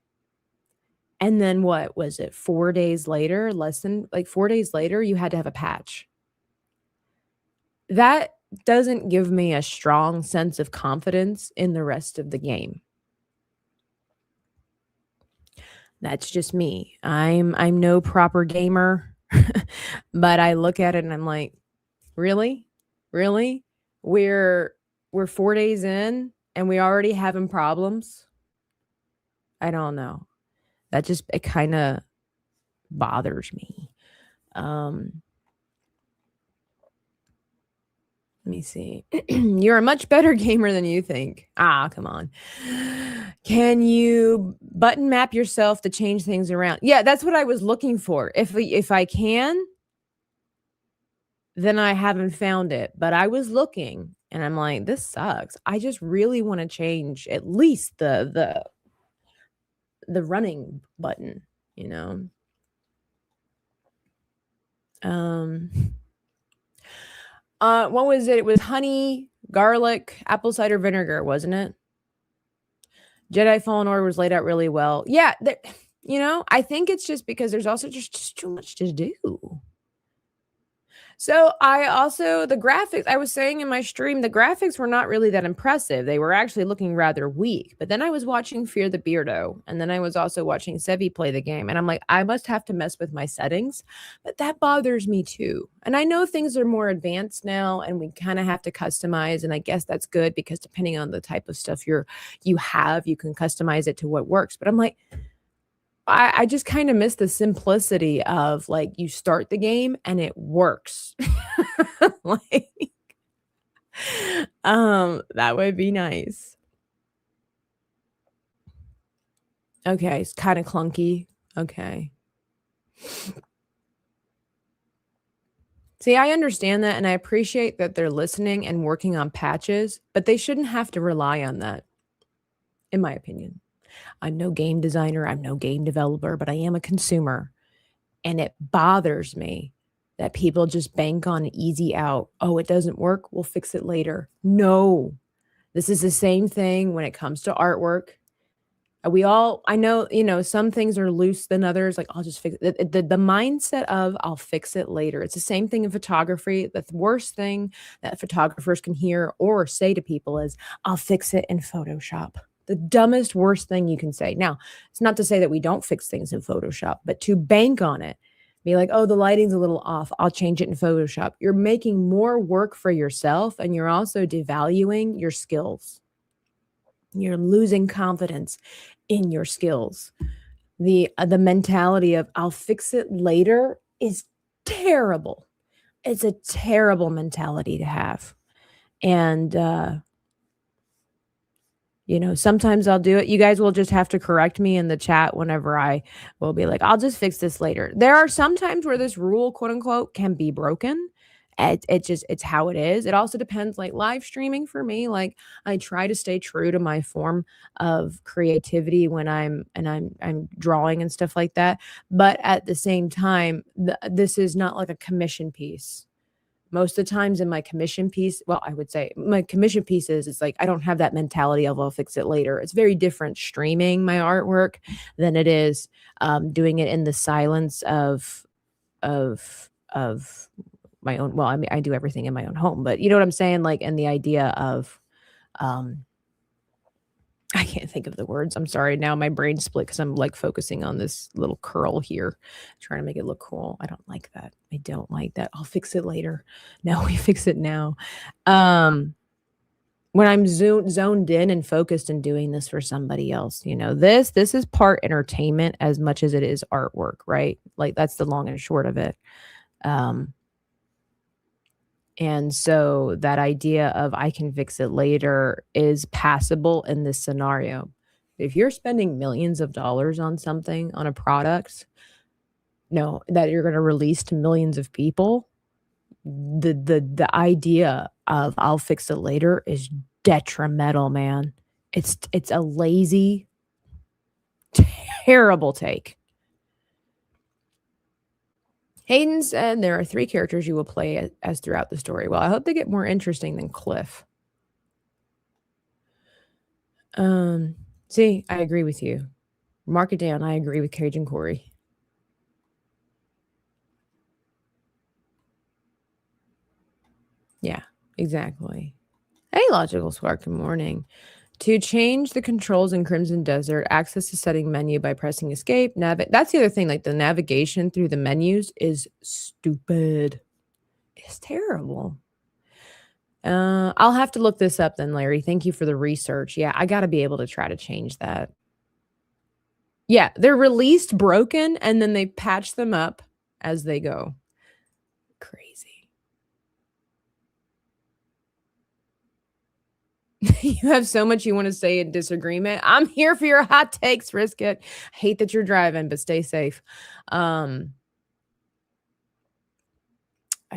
And then what was it? 4 days later, less than like 4 days later, you had to have a patch. That doesn't give me a strong sense of confidence in the rest of the game. That's just me. I'm no proper gamer, but I look at it and I'm like, really? Really? We're 4 days in and we already having problems? I don't know. That just it kind of bothers me. Let me see. You're a much better gamer than you think. Ah, come on. Can you button map yourself to change things around? Yeah, that's what I was looking for. If I can, then I haven't found it. But I was looking and I'm like, this sucks. I just really want to change at least the running button, you know. What was it? It was honey, garlic, apple cider vinegar, wasn't it? Jedi Fallen Order was laid out really well. Yeah, I think it's just because there's also just too much to do. So the graphics, I was saying in my stream, the graphics were not really that impressive. They were actually looking rather weak. But then I was watching Fear the Beardo, and then I was also watching Sevi play the game. And I'm like, I must have to mess with my settings. But that bothers me too. And I know things are more advanced now, and we kind of have to customize. And I guess that's good because depending on the type of stuff you have, you can customize it to what works. But I'm like, I just kind of miss the simplicity of like you start the game and it works. Like, that would be nice. Okay, it's kind of clunky. Okay. See, I understand that and I appreciate that they're listening and working on patches, but they shouldn't have to rely on that, in my opinion. I'm no game designer, I'm no game developer, but I am a consumer. And it bothers me that people just bank on easy out. Oh, it doesn't work. We'll fix it later. No, this is the same thing when it comes to artwork. I know, some things are loose than others. Like I'll just fix it. The mindset of I'll fix it later. It's the same thing in photography. The worst thing that photographers can hear or say to people is I'll fix it in Photoshop. The dumbest, worst thing you can say. Now, it's not to say that we don't fix things in Photoshop, but to bank on it, be like, oh, the lighting's a little off. I'll change it in Photoshop. You're making more work for yourself and you're also devaluing your skills. You're losing confidence in your skills. The mentality of I'll fix it later is terrible. It's a terrible mentality to have. And, sometimes I'll do it. You guys will just have to correct me in the chat whenever I will be like, I'll just fix this later. There are some times where this rule, quote unquote, can be broken. It's how it is. It also depends, like live streaming for me. Like I try to stay true to my form of creativity when I'm drawing and stuff like that. But at the same time, this is not like a commission piece. Most of the times in my commission piece, well, I would say my commission pieces, it's like I don't have that mentality of I'll fix it later. It's very different streaming my artwork than it is doing it in the silence of my own. Well, I mean, I do everything in my own home, but you know what I'm saying? Like, and the idea of I can't think of the words. I'm sorry. Now my brain split because I'm like focusing on this little curl here, trying to make it look cool. I don't like that. I don't like that. I'll fix it later. No, we fix it now. When I'm zoned in and focused and doing this for somebody else, this is part entertainment as much as it is artwork, right? Like that's the long and short of it. And so that idea of I can fix it later is passable in this scenario. If you're spending millions of dollars on something, on a product, that you're going to release to millions of people, the idea of I'll fix it later is detrimental, man. It's a lazy, terrible take. Hayden said there are 3 characters you will play as throughout the story. Well, I hope they get more interesting than Cliff. See, I agree with you. Mark it down. I agree with Cajun Corey. Yeah, exactly. Hey, Logical Spark, good morning. To change the controls in Crimson Desert, access the setting menu by pressing escape. That's the other thing. Like the navigation through the menus is stupid. It's terrible. I'll have to look this up then, Larry. Thank you for the research. Yeah, I got to be able to try to change that. Yeah, they're released broken and then they patch them up as they go. Crazy. You have so much you want to say in disagreement. I'm here for your hot takes, risk it. Hate that you're driving, but stay safe. I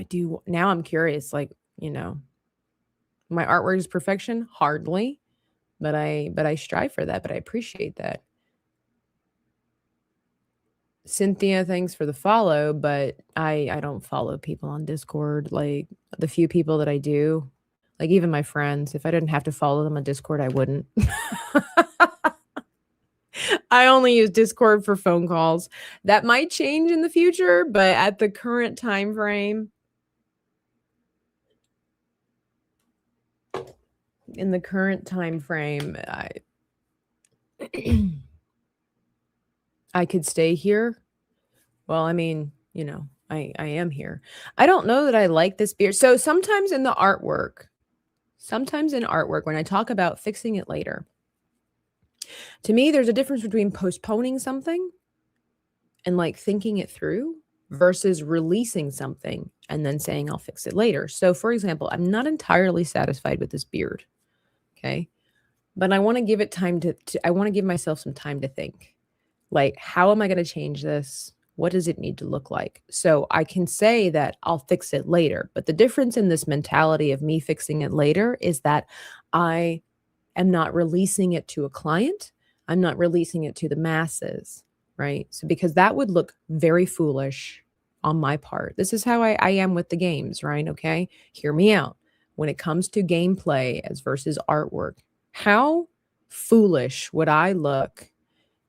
do now. I'm curious, like, my artwork is perfection? Hardly, but I strive for that, but I appreciate that. Cynthia, thanks for the follow, but I don't follow people on Discord. Like the few people that I do, like even my friends, if I didn't have to follow them on Discord, I wouldn't. I only use Discord for phone calls. That might change in the future, but at the current time frame, I could stay here. Well, I mean, I am here. I don't know that I like this beard. So sometimes in artwork, when I talk about fixing it later, to me, there's a difference between postponing something and like thinking it through versus releasing something and then saying I'll fix it later. So for example, I'm not entirely satisfied with this beard. Okay. But I want to give it time I want to give myself some time to think. Like, how am I going to change this? What does it need to look like? So I can say that I'll fix it later. But the difference in this mentality of me fixing it later is that I am not releasing it to a client. I'm not releasing it to the masses, right? So because that would look very foolish on my part. This is how I am with the games, right? Okay. Hear me out. When it comes to gameplay as versus artwork, how foolish would I look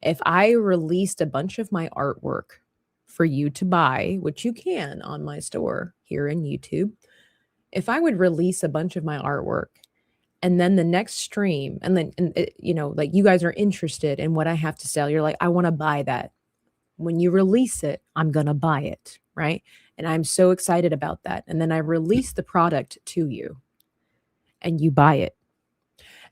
if I released a bunch of my artwork for you to buy, which you can on my store here in YouTube? If I would release a bunch of my artwork and then the next stream, and then, like you guys are interested in what I have to sell, you're like, I want to buy that. When you release it, I'm going to buy it, right? And I'm so excited about that. And then I release the product to you and you buy it.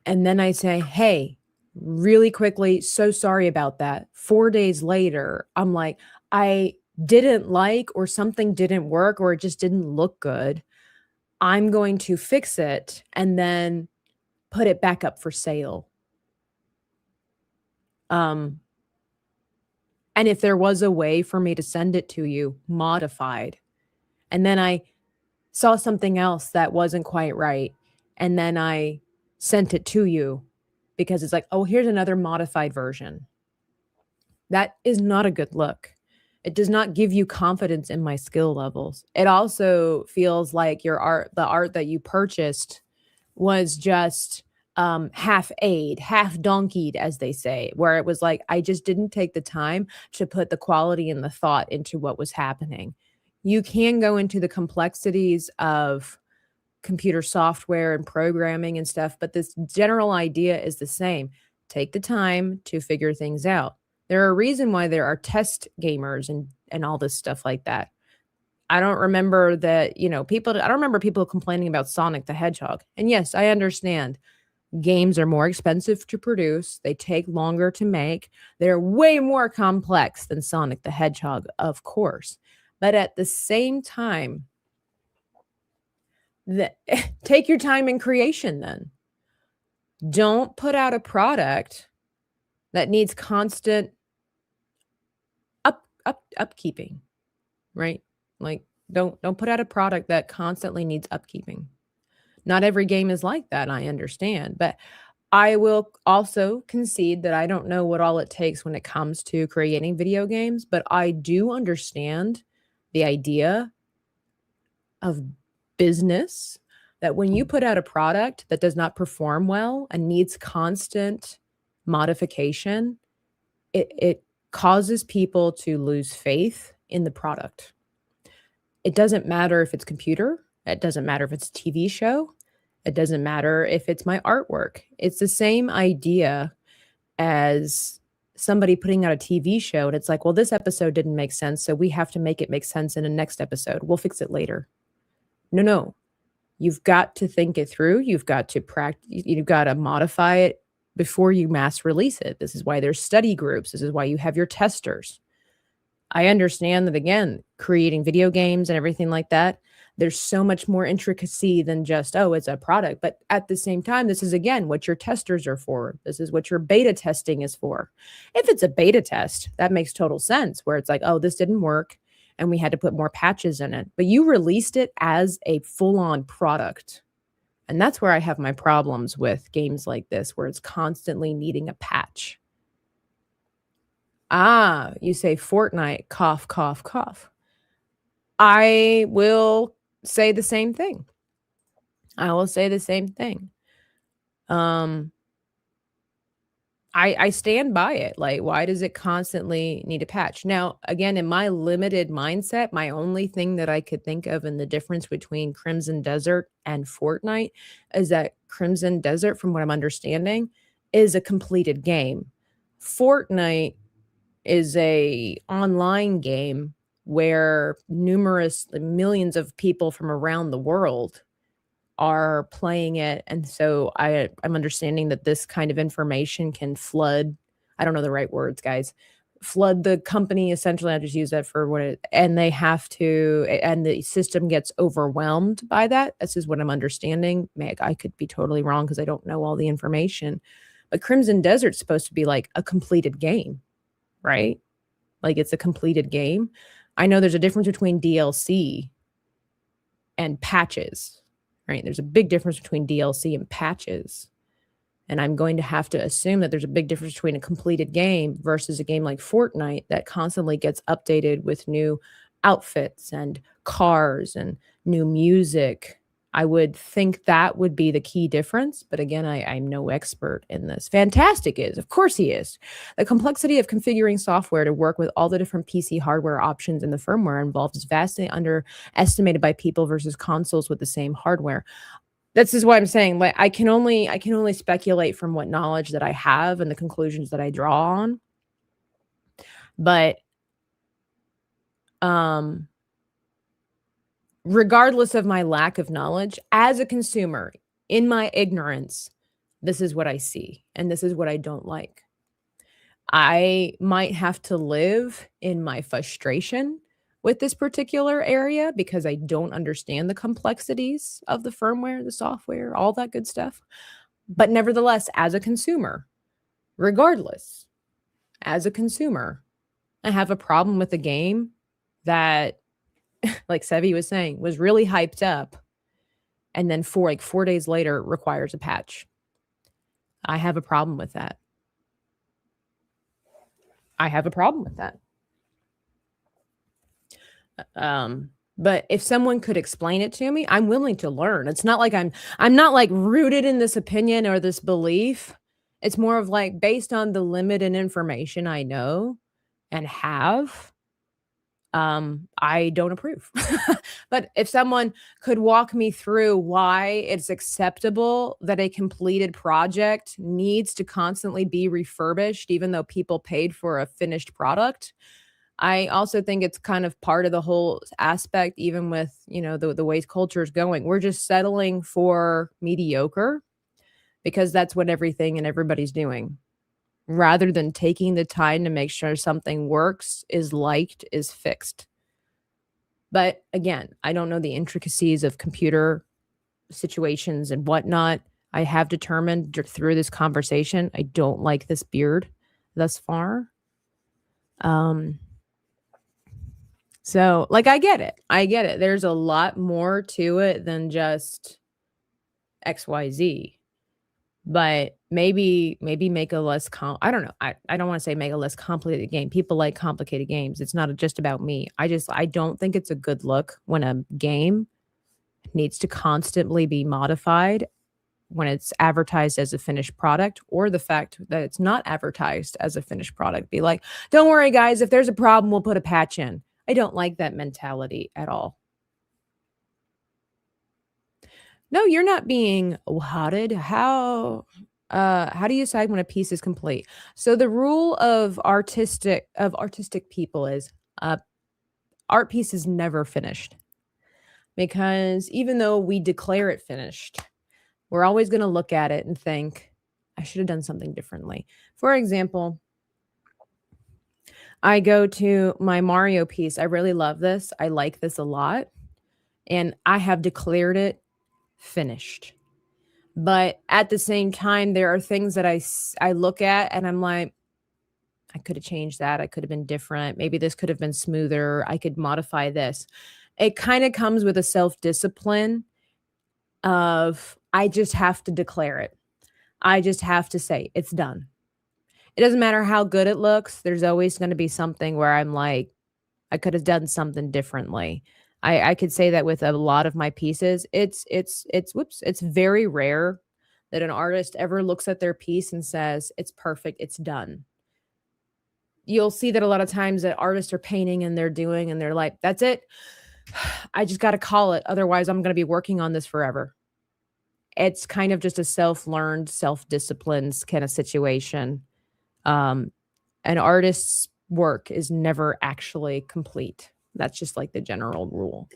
And then I say, hey, really quickly, so sorry about that. 4 days later, I'm like, I didn't like, or something didn't work, or it just didn't look good. I'm going to fix it and then put it back up for sale. And if there was a way for me to send it to you modified, and then I saw something else that wasn't quite right, and then I sent it to you because it's like, oh, here's another modified version. That is not a good look. It does not give you confidence in my skill levels. It also feels like the art that you purchased was just half aid, half donkeyed, as they say, where it was like, I just didn't take the time to put the quality and the thought into what was happening. You can go into the complexities of computer software and programming and stuff, but this general idea is the same. Take the time to figure things out. There are a reason why there are test gamers and all this stuff like that. I don't remember that, I don't remember people complaining about Sonic the Hedgehog. And yes, I understand games are more expensive to produce. They take longer to make. They're way more complex than Sonic the Hedgehog, of course. But at the same time, take your time in creation then. Don't put out a product that needs constant upkeeping, right? Like don't put out a product that constantly needs upkeeping. Not every game is like that, I understand, but I will also concede that I don't know what all it takes when it comes to creating video games, but I do understand the idea of business, that when you put out a product that does not perform well and needs constant modification, it causes people to lose faith in the product. It doesn't matter if it's computer, it doesn't matter if it's a TV show, it doesn't matter if it's my artwork. It's the same idea as somebody putting out a TV show and it's like, well, this episode didn't make sense, so we have to make it make sense in the next episode. We'll fix it later. No. You've got to think it through. You've got to practice. You've got to modify it before you mass release it. This is why there's study groups. This is why you have your testers. I understand that, again, creating video games and everything like that, there's so much more intricacy than just, oh, it's a product. But at the same time, this is, again, what your testers are for. This is what your beta testing is for. If it's a beta test, that makes total sense, where it's like, oh, this didn't work and we had to put more patches in it. But you released it as a full-on product. And that's where I have my problems with games like this, where it's constantly needing a patch. You say Fortnite, cough, cough, cough. I will say the same thing. I will say the same thing. I stand by it. Like, why does it constantly need a patch? Now, again, in my limited mindset, my only thing that I could think of in the difference between Crimson Desert and Fortnite is that Crimson Desert, from what I'm understanding, is a completed game. Fortnite is a online game where numerous millions of people from around the world are playing it. And so I'm understanding that this kind of information can flood, I don't know the right words, guys, flood the company. Essentially, I just use that for what it, and they have to, and the system gets overwhelmed by that. This is what I'm understanding. Meg, I could be totally wrong because I don't know all the information. But Crimson Desert's supposed to be like a completed game, right? Like it's a completed game. I know there's a difference between DLC and patches. Right? There's a big difference between DLC and patches. And I'm going to have to assume that there's a big difference between a completed game versus a game like Fortnite that constantly gets updated with new outfits and cars and new music. I would think that would be the key difference. But again, I'm no expert in this. Fantastic is, of course he is. The complexity of configuring software to work with all the different PC hardware options in the firmware involved is vastly underestimated by people versus consoles with the same hardware. This is why I'm saying, like, I can only speculate from what knowledge that I have and the conclusions that I draw on. But regardless of my lack of knowledge, as a consumer, in my ignorance, this is what I see, and this is what I don't like. I might have to live in my frustration with this particular area because I don't understand the complexities of the firmware, the software, all that good stuff. But nevertheless, as a consumer, regardless, as a consumer, I have a problem with a game that, like Sevi was saying, was really hyped up and then 4 days later requires a patch. I have a problem with that. But if someone could explain it to me, I'm willing to learn. It's not like I'm not like rooted in this opinion or this belief. It's more of like based on the limited information I know and have, I don't approve. But if someone could walk me through why it's acceptable that a completed project needs to constantly be refurbished, even though people paid for a finished product, I also think it's kind of part of the whole aspect, even with, the way culture is going. We're just settling for mediocre because that's what everything and everybody's doing, rather than taking the time to make sure something works, is liked, is fixed. But again, I don't know the intricacies of computer situations and whatnot. I have determined through this conversation, I don't like this beard thus far. So, like, I get it. There's a lot more to it than just XYZ. But maybe make a less I don't know. I don't want to say make a less complicated game. People like complicated games. It's not just about me. I don't think it's a good look when a game needs to constantly be modified when it's advertised as a finished product, or the fact that it's not advertised as a finished product. Be like, don't worry, guys, if there's a problem, we'll put a patch in. I don't like that mentality at all. No, you're not being outed. How do you decide when a piece is complete? So the rule of artistic people is art piece is never finished. Because even though we declare it finished, we're always going to look at it and think, I should have done something differently. For example, I go to my Mario piece. I really love this. I like this a lot. And I have declared it finished. But at the same time, there are things that I look at and I'm like, I could have changed that. I could have been different. Maybe this could have been smoother. I could modify this. It kind of comes with a self-discipline of I just have to declare it. I just have to say it's done. It doesn't matter how good it looks. There's always going to be something where I'm like, I could have done something differently. I could say that with a lot of my pieces. It's very rare that an artist ever looks at their piece and says, it's perfect, it's done. You'll see that a lot of times that artists are painting and they're like, that's it. I just got to call it. Otherwise, I'm going to be working on this forever. It's kind of just a self-learned, self-disciplined kind of situation. An artist's work is never actually complete. That's just like the general rule.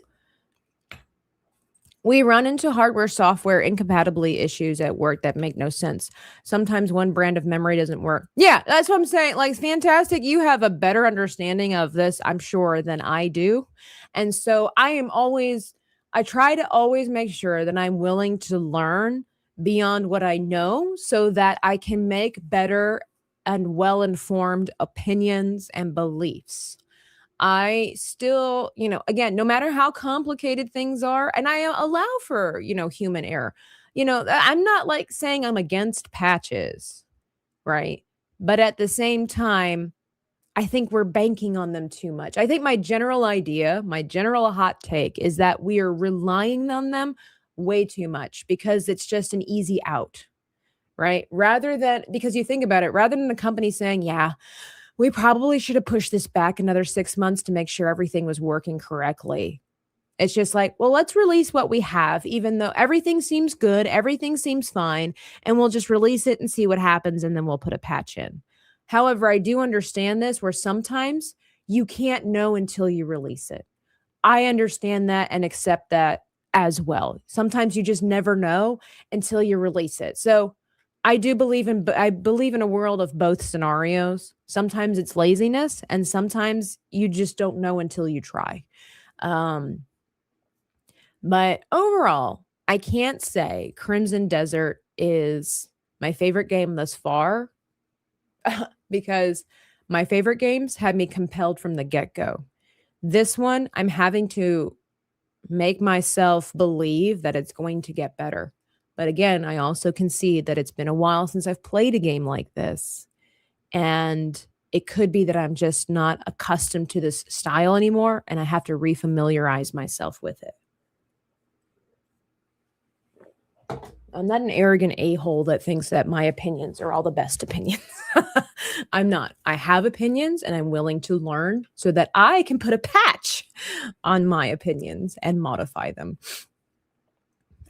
We run into hardware software incompatibility issues at work that make no sense. Sometimes one brand of memory doesn't work. Yeah, that's what I'm saying. Like, fantastic. You have a better understanding of this, I'm sure, than I do. And so I try to always make sure that I'm willing to learn beyond what I know so that I can make better and well-informed opinions and beliefs. I still, again, no matter how complicated things are, and I allow for, human error, I'm not like saying I'm against patches, right? But at the same time, I think we're banking on them too much. I think my general hot take is that we are relying on them way too much because it's just an easy out, right? Because you think about it, rather than the company saying, yeah, we probably should have pushed this back another 6 months to make sure everything was working correctly. It's just like, well, let's release what we have, even though everything seems good, everything seems fine, and we'll just release it and see what happens, and then we'll put a patch in. However, I do understand this where sometimes you can't know until you release it. I understand that and accept that as well. Sometimes you just never know until you release it. So I believe in a world of both scenarios. Sometimes it's laziness and sometimes you just don't know until you try. But overall, I can't say Crimson Desert is my favorite game thus far because my favorite games had me compelled from the get-go. This one, I'm having to make myself believe that it's going to get better. But again, I also concede that it's been a while since I've played a game like this. And it could be that I'm just not accustomed to this style anymore, and I have to refamiliarize myself with it. I'm not an arrogant a-hole that thinks that my opinions are all the best opinions. I'm not. I have opinions, and I'm willing to learn so that I can put a patch on my opinions and modify them.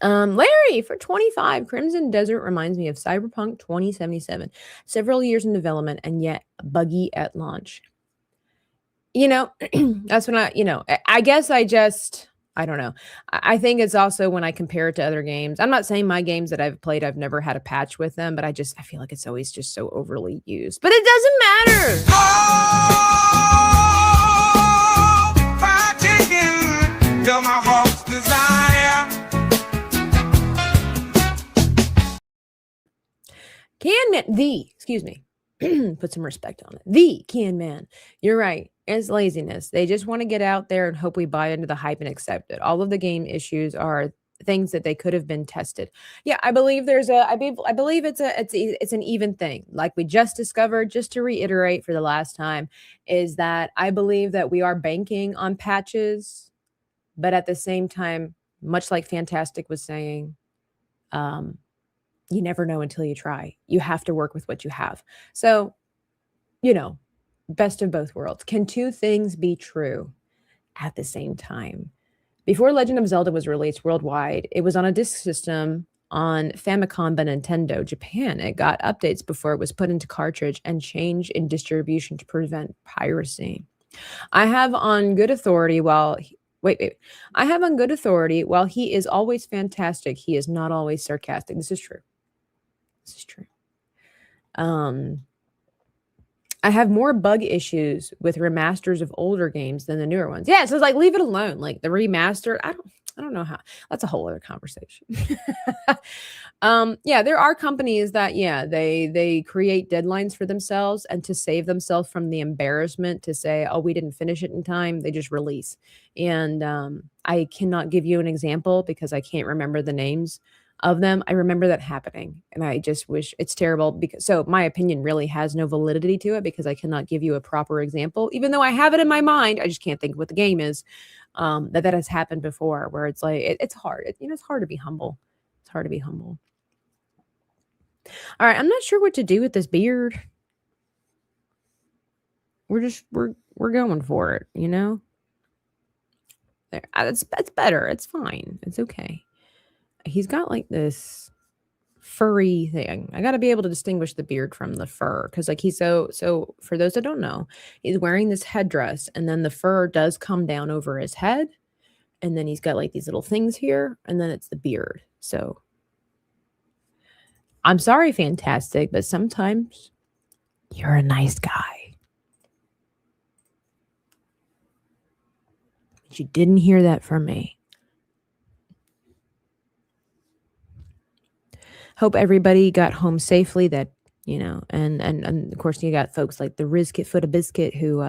Larry for 25. Crimson Desert reminds me of Cyberpunk 2077. Several years in development and yet buggy at launch. That's when I guess I don't know. I think it's also when I compare it to other games. I'm not saying my games that I've played, I've never had a patch with them, but I feel like it's always just so overly used. But it doesn't matter. My heart's desire. Put some respect on it. The Can Man. You're right. It's laziness. They just want to get out there and hope we buy into the hype and accept it. All of the game issues are things that they could have been tested. Yeah, I believe I believe it's an even thing. Like we just discovered, just to reiterate for the last time, is that I believe that we are banking on patches, but at the same time, much like Fantastic was saying, You never know until you try. You have to work with what you have. So, best of both worlds. Can two things be true at the same time? Before Legend of Zelda was released worldwide, it was on a disc system on Famicom by Nintendo Japan. It got updates before it was put into cartridge and changed in distribution to prevent piracy. I have on good authority wait. I have on good authority while he is always fantastic, he is not always sarcastic. This is true. This is true. I have more bug issues with remasters of older games than the newer ones. Yeah, so it's like leave it alone. Like the remaster, I don't know how. That's a whole other conversation. Yeah, there are companies that they create deadlines for themselves, and to save themselves from the embarrassment to say, "Oh, we didn't finish it in time," they just release. And I cannot give you an example because I can't remember the names of them. I remember that happening, and I just wish it's terrible because my opinion really has no validity to it because I cannot give you a proper example, even though I have it in my mind. I just can't think of what the game is. That has happened before, where it's like it's hard. It's hard to be humble. It's hard to be humble. All right, I'm not sure what to do with this beard. We're going for it, There, it's better. It's fine. It's okay. He's got like this furry thing. I got to be able to distinguish the beard from the fur because like he's so for those that don't know, he's wearing this headdress and then the fur does come down over his head and then he's got like these little things here and then it's the beard. So I'm sorry, fantastic, but sometimes you're a nice guy. But you didn't hear that from me. Hope everybody got home safely. That and of course you got folks like the Rizkit Foot of Biscuit who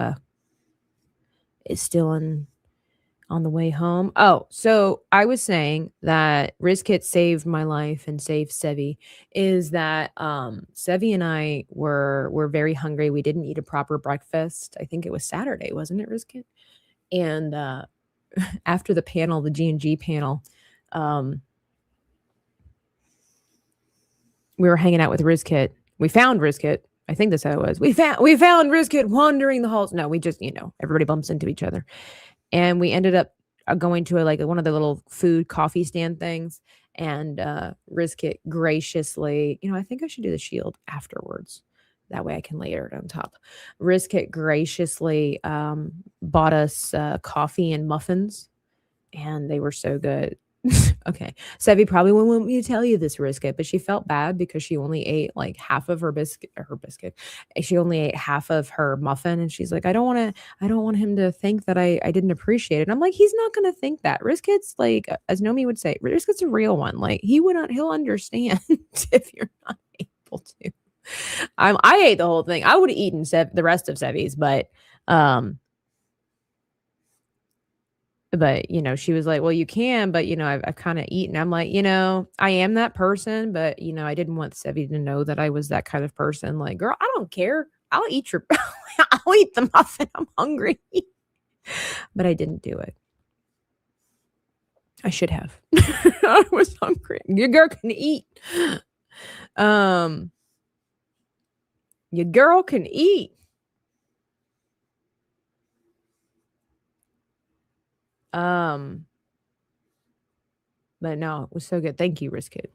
is still on the way home. Oh, so I was saying that Rizkit saved my life and saved Sevi. Is that Sevi and I were very hungry. We didn't eat a proper breakfast. I think it was Saturday, wasn't it, Rizkit? And after the panel, the G&G panel, we were hanging out with Rizkit. We found Rizkit. I think that's how it was. We found Rizkit wandering the halls. No, we just, everybody bumps into each other. And we ended up going to one of the little food coffee stand things. And Rizkit graciously, I think I should do the shield afterwards. That way I can layer it on top. Rizkit graciously bought us coffee and muffins. And they were so good. Okay. Sevi probably wouldn't want me to tell you this, Rizkit, but she felt bad because she only ate like half of her biscuit. She only ate half of her muffin. And she's like, I don't want him to think that I didn't appreciate it. And I'm like, he's not going to think that. Rizkit's like, as Nomi would say, Rizkit's a real one. Like he'll understand if you're not able to. I ate the whole thing. I would have eaten the rest of Sevi's, but she was like, well, you can, but I've kind of eaten. I'm like, I am that person, but I didn't want Sevi to know that I was that kind of person. Like, girl, I don't care. I'll eat I'll eat the muffin. I'm hungry. But I didn't do it. I should have. I was hungry. Your girl can eat. Your girl can eat. But no, it was so good. Thank you, Rizkit.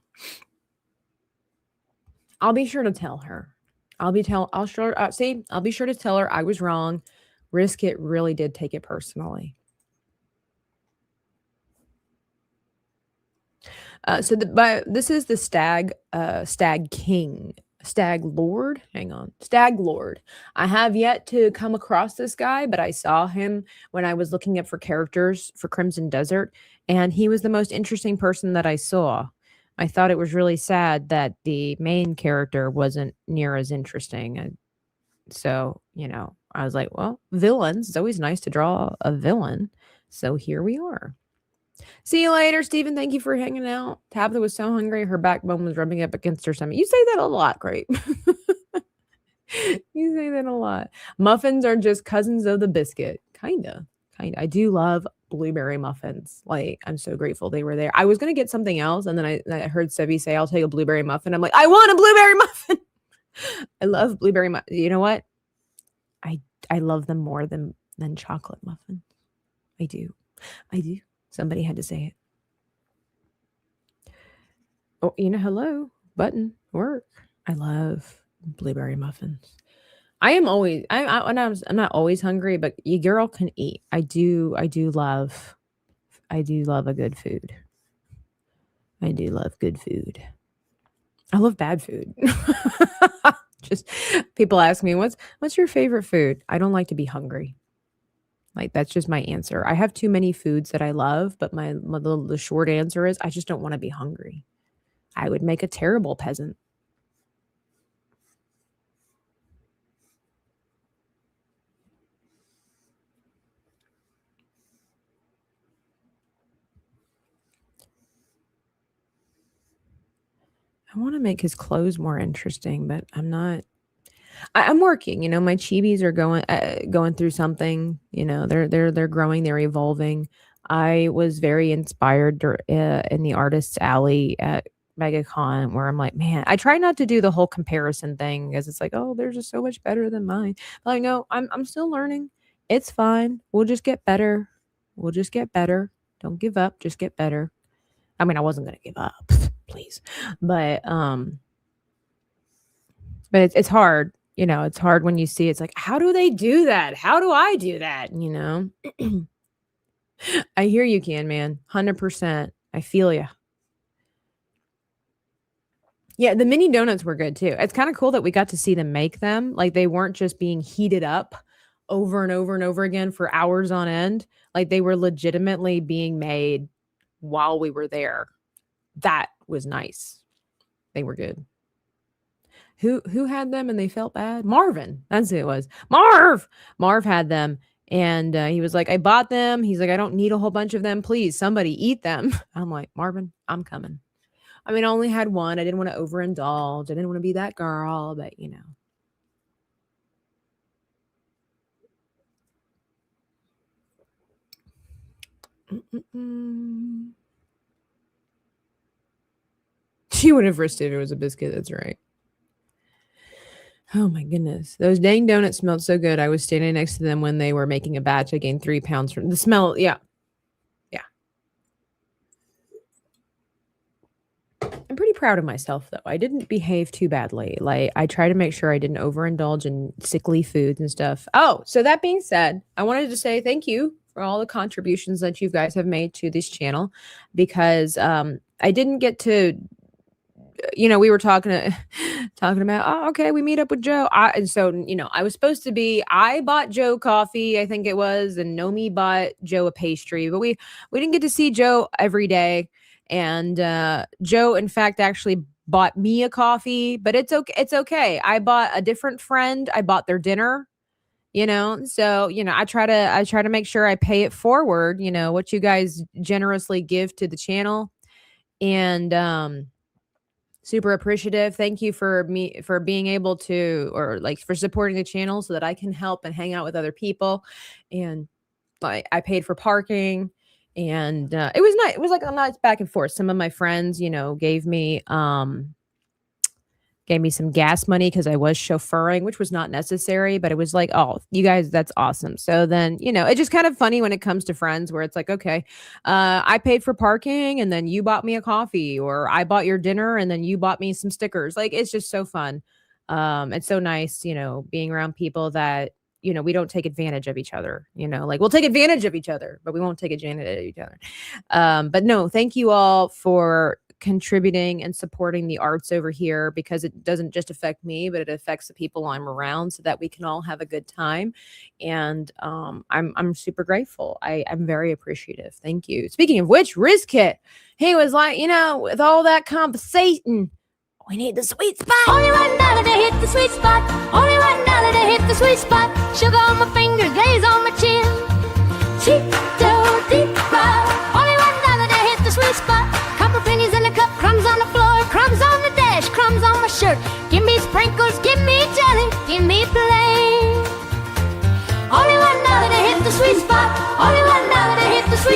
I'll be sure to tell her. I'll be sure to tell her I was wrong. Rizkit really did take it personally. This is the Stag King. Stag Lord. Hang on. Stag Lord. I have yet to come across this guy, but I saw him when I was looking up for characters for Crimson Desert, and he was the most interesting person that I saw. I thought it was really sad that the main character wasn't near as interesting. And so, I was like, well, villains. It's always nice to draw a villain. So here we are. See you later, Stephen. Thank you for hanging out. Tabitha was so hungry, her backbone was rubbing up against her stomach. You say that a lot, great. You say that a lot. Muffins are just cousins of the biscuit. Kinda. I do love blueberry muffins. Like, I'm so grateful they were there. I was going to get something else. And then I heard Sevi say, I'll take a blueberry muffin. I'm like, I want a blueberry muffin. I love blueberry muffins. You know what? I love them more than chocolate muffins. I do. Somebody had to say it. Oh, hello, button, work. I love blueberry muffins. I'm not always hungry, but your girl can eat. I do love a good food. I do love good food. I love bad food. Just people ask me, what's your favorite food? I don't like to be hungry. Like, that's just my answer. I have too many foods that I love, but the short answer is I just don't want to be hungry. I would make a terrible peasant. I want to make his clothes more interesting, but I'm not. I'm working. My chibis are going through something. They're growing. They're evolving. I was very inspired in the Artists Alley at MegaCon, where I'm like, man, I try not to do the whole comparison thing, because it's like, oh, they're just so much better than mine. But like, no, I'm still learning. It's fine. We'll just get better. Don't give up. Just get better. I mean, I wasn't going to give up, please. But it's hard. It's hard when you see it's like, how do they do that? How do I do that? I hear you, Can Man. 100%. I feel you. Yeah, the mini donuts were good too. It's kind of cool that we got to see them make them. Like, they weren't just being heated up over and over and over again for hours on end. Like, they were legitimately being made while we were there. That was nice. They were good. Who had them and they felt bad? Marvin. That's who it was. Marv had them. And he was like, I bought them. He's like, I don't need a whole bunch of them. Please, somebody eat them. I'm like, Marvin, I'm coming. I mean, I only had one. I didn't want to overindulge. I didn't want to be that girl, but She would have risked it if it was a biscuit. That's right. Oh my goodness. Those dang donuts smelled so good. I was standing next to them when they were making a batch. I gained 3 pounds from the smell. Yeah. I'm pretty proud of myself, though. I didn't behave too badly. Like, I try to make sure I didn't overindulge in sickly foods and stuff. Oh, so that being said, I wanted to say thank you for all the contributions that you guys have made to this channel, because I didn't get to, we were talking about, oh, okay, we meet up with Joe. I was supposed to be, I bought Joe coffee, I think it was, and Nomi bought Joe a pastry, but we didn't get to see Joe every day. And Joe, in fact, actually bought me a coffee, but it's okay. It's okay. I bought a different friend. I bought their dinner, so, I try to make sure I pay it forward, what you guys generously give to the channel. And super appreciative. Thank you for being able to, or like for supporting the channel so that I can help and hang out with other people. And I paid for parking. And it was nice. It was like a nice back and forth. Some of my friends, gave me some gas money because I was chauffeuring, which was not necessary, but it was like, oh, you guys, that's awesome. So then, it's just kind of funny when it comes to friends where it's like, okay, I paid for parking and then you bought me a coffee, or I bought your dinner and then you bought me some stickers. Like, it's just so fun. It's so nice, being around people that, we don't take advantage of each other, like we'll take advantage of each other, but we won't take advantage of each other. But no, thank you all for contributing and supporting the arts over here, because it doesn't just affect me, but it affects the people I'm around, so that we can all have a good time. And I'm super grateful. I'm very appreciative. Thank you. Speaking of which, Rizkit, he was like, with all that conversation, we need the sweet spot. Only $1 to hit the sweet spot. Only $1 to hit the sweet spot. Sugar on my finger, glaze on my chin. Cheeto deep fry. Only $1 to hit the sweet spot. Couple pennies in the cup, crumbs on the floor, crumbs on the dash, crumbs on my shirt. Give me sprinkles, give me jelly, give me plain. Only $1 to hit the sweet spot. Only $1 to hit the sweet spot.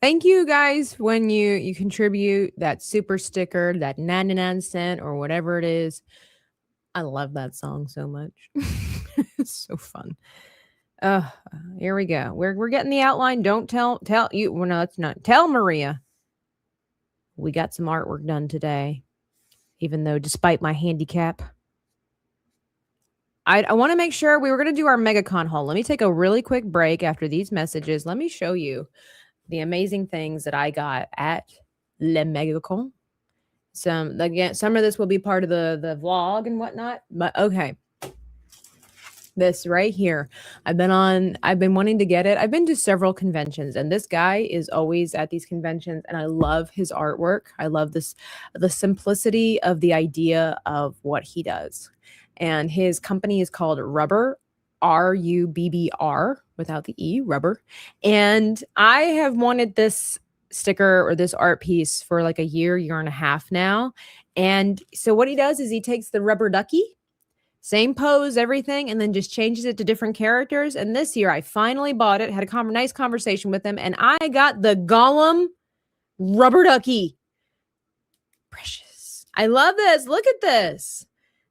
Thank you guys when you contribute that super sticker, that 99 cent or whatever it is. I love that song so much. It's so fun. Here we go. We're getting the outline. Don't tell you. Well, no, that's not. Tell Maria. We got some artwork done today, even though despite my handicap. I want to make sure we were going to do our MegaCon haul. Let me take a really quick break after these messages. Let me show you the amazing things that I got at Le MegaCon. Some of this will be part of the vlog and whatnot. But okay. This right here. I've been wanting to get it. I've been to several conventions, and this guy is always at these conventions, and I love his artwork. I love the simplicity of the idea of what he does. And his company is called Rubber, Rubbr, without the E, Rubber. And I have wanted this sticker or this art piece for like a year and a half now. And so what he does is he takes the rubber ducky, same pose, everything, and then just changes it to different characters. And this year I finally bought it, had a nice conversation with him, and I got the Gollum rubber ducky. Precious. I love this. Look at this.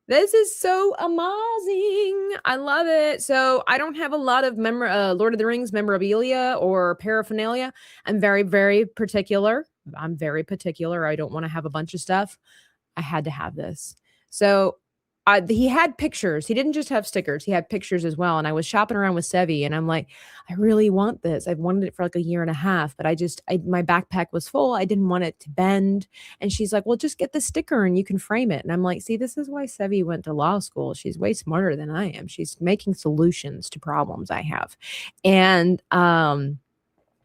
This is so amazing. I love it. So I don't have a lot of Lord of the Rings memorabilia or paraphernalia. I'm very, very particular. I don't want to have a bunch of stuff. I had to have this. So he had pictures. He didn't just have stickers. He had pictures as well. And I was shopping around with Sevi, and I'm like, I really want this. I've wanted it for like a year and a half, but my backpack was full. I didn't want it to bend. And she's like, well, just get the sticker and you can frame it. And I'm like, see, this is why Sevi went to law school. She's way smarter than I am. She's making solutions to problems I have. And,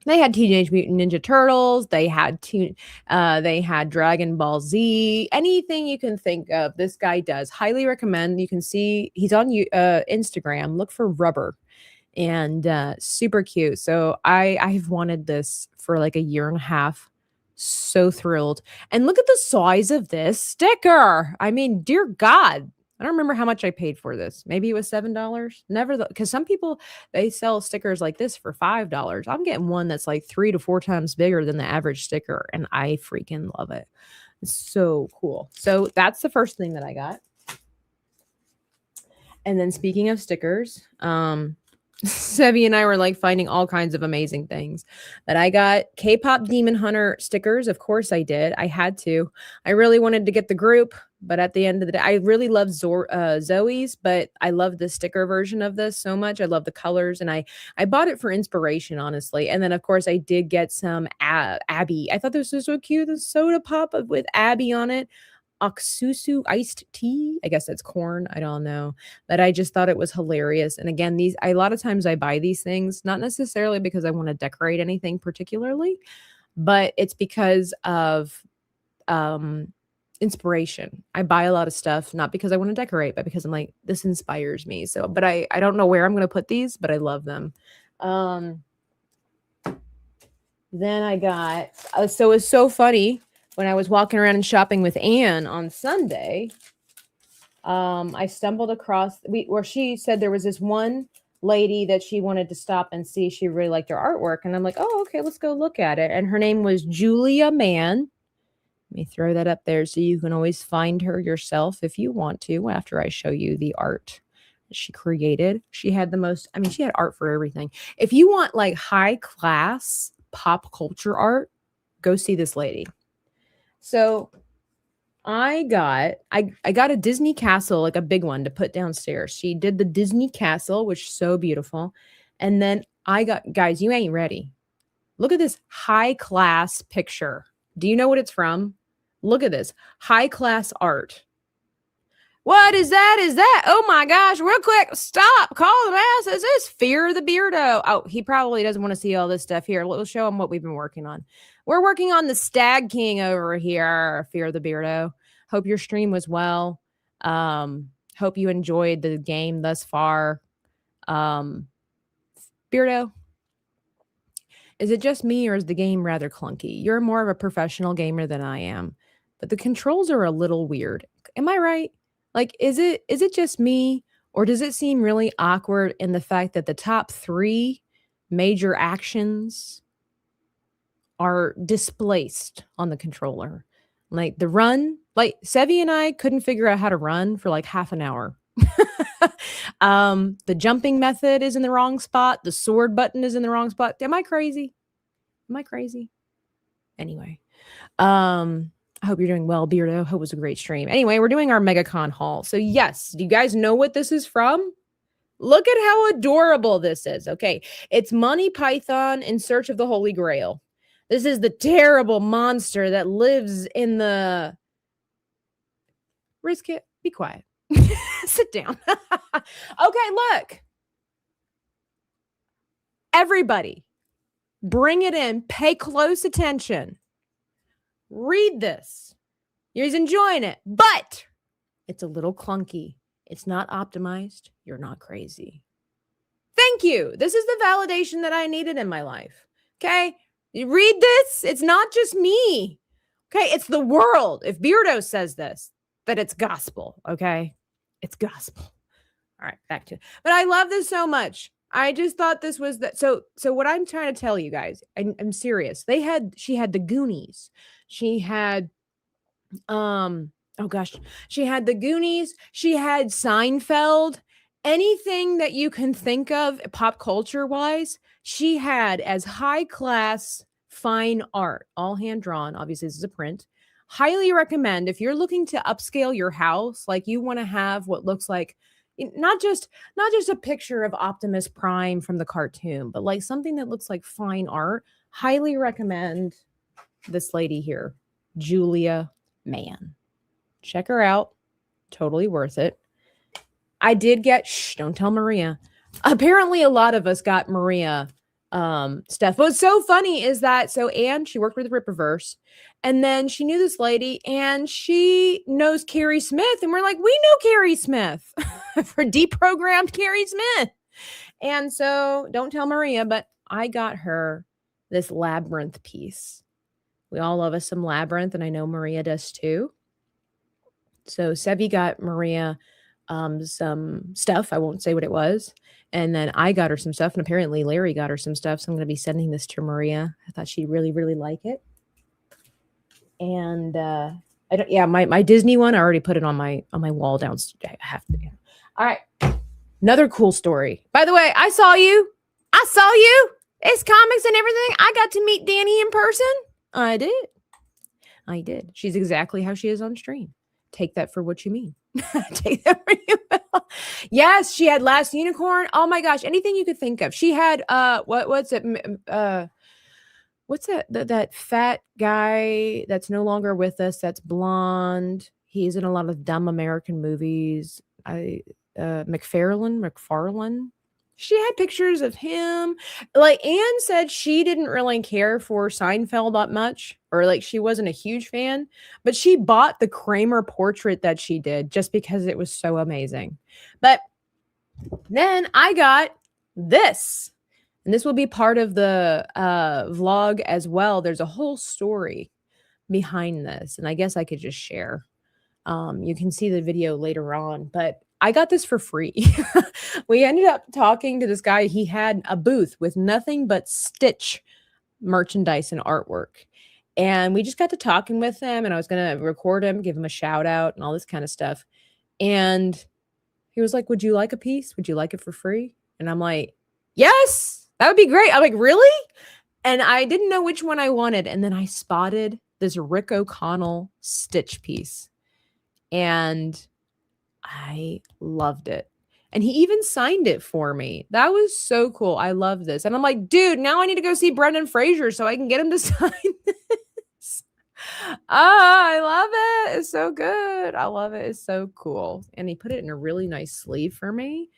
they had Teenage Mutant Ninja Turtles. They had Dragon Ball Z. Anything you can think of, this guy does. Highly recommend. You can see he's on Instagram. Look for Rubber, and super cute. So I've wanted this for like a year and a half. So thrilled. And look at the size of this sticker. I mean, dear God. I don't remember how much I paid for this. Maybe it was $7. Never, because some people, they sell stickers like this for $5. I'm getting one that's like 3 to 4 times bigger than the average sticker, and I freaking love it. It's so cool. So that's the first thing that I got. And then speaking of stickers, Sevi and I were like finding all kinds of amazing things. But I got K-pop Demon Hunter stickers. Of course I did. I had to. I really wanted to get the group, but at the end of the day, I really love Zoe's, but I love the sticker version of this so much. I love the colors, and I bought it for inspiration, honestly. And then, of course, I did get some Abby. I thought this was so cute. The soda pop with Abby on it. Oxusu iced tea. I guess that's corn. I don't know. But I just thought it was hilarious. And again, a lot of times I buy these things, not necessarily because I want to decorate anything particularly, but it's because of inspiration. I buy a lot of stuff, not because I want to decorate, but because I'm like, this inspires me. So, but I don't know where I'm going to put these, but I love them. Then I got, so it's so funny. When I was walking around and shopping with Anne on Sunday, I stumbled across where she said there was this one lady that she wanted to stop and see. She really liked her artwork. And I'm like, oh, okay, let's go look at it. And her name was Julia Mann. Let me throw that up there so you can always find her yourself if you want to after I show you the art she created. She had she had art for everything. If you want like high class pop culture art, go see this lady. So I got a Disney castle, like a big one to put downstairs. She did the Disney castle, which is so beautiful. And then I got, guys, you ain't ready. Look at this high class picture. Do you know what it's from? Look at this high class art. What is that? Is that? Oh my gosh, real quick. Stop. Call the mouse. Is this Fear the Beardo? Oh, he probably doesn't want to see all this stuff here. We'll show him what we've been working on. We're working on the Stag King over here, Fear the Beardo. Hope your stream was well. Hope you enjoyed the game thus far. Beardo, is it just me or is the game rather clunky? You're more of a professional gamer than I am, but the controls are a little weird. Am I right? Like, is it just me, or does it seem really awkward in the fact that the top 3 major actions are displaced on the controller. Like the run, like Sevi and I couldn't figure out how to run for like half an hour. The jumping method is in the wrong spot. The sword button is in the wrong spot. Am I crazy? Am I crazy? Anyway, I hope you're doing well, Beardo. Hope it was a great stream. Anyway, we're doing our MegaCon haul. So yes, do you guys know what this is from? Look at how adorable this is. Okay, it's Monty Python in Search of the Holy Grail. This is the terrible monster that lives in the... Risk it. Be quiet. Sit down. Okay, look. Everybody, bring it in. Pay close attention. Read this. You're enjoying it, but it's a little clunky. It's not optimized. You're not crazy. Thank you. This is the validation that I needed in my life. Okay? You read this. It's not just me. Okay? It's the world. If Beardo says this, that it's gospel. Okay? It's gospel. All right, back to it. But I love this so much. I just thought this was that. So what I'm trying to tell you guys, I'm serious. She had the Goonies. She had, oh gosh, she had the Goonies. She had Seinfeld. Anything that you can think of pop culture wise, she had as high class, fine art, all hand drawn. Obviously, this is a print. Highly recommend if you're looking to upscale your house, like you want to have what looks like not just a picture of Optimus Prime from the cartoon, but like something that looks like fine art. Highly recommend this lady here, Julia Mann. Check her out. Totally worth it. I did get, don't tell Maria. Apparently a lot of us got Maria stuff. What's so funny is that, so Anne, she worked with Rippaverse, and then she knew this lady and she knows Carrie Smith. And we're like, we know Carrie Smith for deprogrammed Carrie Smith. And so don't tell Maria, but I got her this Labyrinth piece. We all love us some Labyrinth, and I know Maria does too. So Sevi got Maria some stuff. I won't say what it was. And then I got her some stuff, and apparently Larry got her some stuff. So I'm going to be sending this to Maria. I thought she'd really, really like it. And my Disney one, I already put it on my wall downstairs. I have to. Yeah. All right. Another cool story. By the way, I saw you. It's comics and everything. I got to meet Danny in person. I did. She's exactly how she is on stream. Take that for what you mean. Take that for you will. Yes, she had Last Unicorn. Oh my gosh, anything you could think of. She had what's it? What's that fat guy that's no longer with us? That's blonde. He's in a lot of dumb American movies. McFarlane. She had pictures of him. Like Anne said, she didn't really care for Seinfeld that much, or like she wasn't a huge fan, but she bought the Kramer portrait that she did just because it was so amazing. But then I got this, and this will be part of the vlog as well. There's a whole story behind this, and I guess I could just share. You can see the video later on, but I got this for free. We ended up talking to this guy. He had a booth with nothing but Stitch merchandise and artwork. And we just got to talking with him, and I was going to record him, give him a shout out and all this kind of stuff. And he was like, would you like a piece? Would you like it for free? And I'm like, yes, that would be great. I'm like, really? And I didn't know which one I wanted. And then I spotted this Rick O'Connell Stitch piece. And I loved it. And he even signed it for me. That was so cool. I love this. And I'm like, dude, now I need to go see Brendan Fraser so I can get him to sign this. I love it. It's so good. I love it. It's so cool. And he put it in a really nice sleeve for me.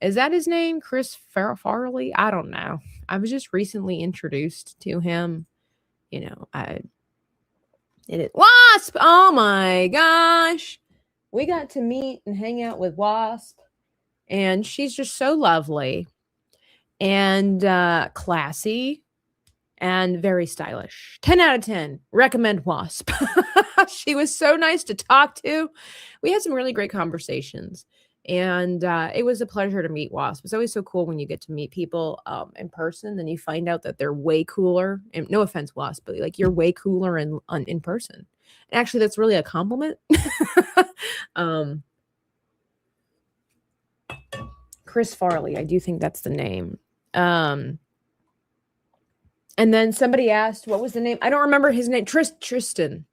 Is that his name? Chris Farley? I don't know. I was just recently introduced to him. You know, it is Wasp. Oh my gosh. We got to meet and hang out with Wasp, and she's just so lovely and classy and very stylish. 10 out of 10. Recommend Wasp. She was so nice to talk to. We had some really great conversations. And it was a pleasure to meet Wasp. It's always so cool when you get to meet people in person, then you find out that they're way cooler. And no offense, Wasp, but like you're way cooler in person. And actually, that's really a compliment. Chris Farley, I do think that's the name. And then somebody asked, what was the name? I don't remember his name. Tristan.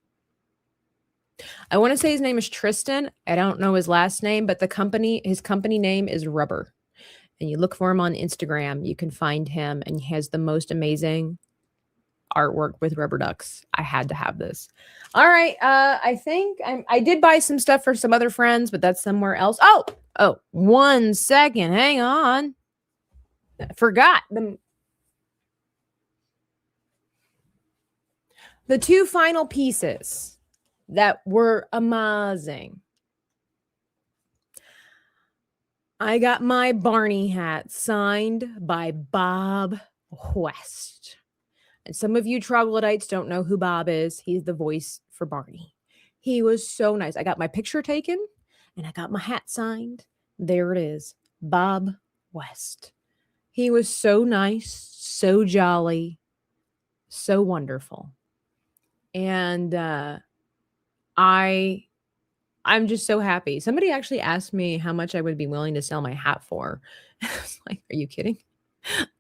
I want to say his name is Tristan. I don't know his last name, but his company name is Rubber. And you look for him on Instagram, you can find him, and he has the most amazing artwork with rubber ducks. I had to have this. All right. I think I did buy some stuff for some other friends, but that's somewhere else. Oh, 1 second. Hang on. I forgot the two final pieces that were amazing. I got my Barney hat signed by Bob West. And some of you troglodytes don't know who Bob is. He's the voice for Barney. He was so nice. I got my picture taken and I got my hat signed. There it is. Bob West. He was so nice, so jolly, so wonderful. And I'm just so happy. Somebody actually asked me how much I would be willing to sell my hat for. I was like, are you kidding?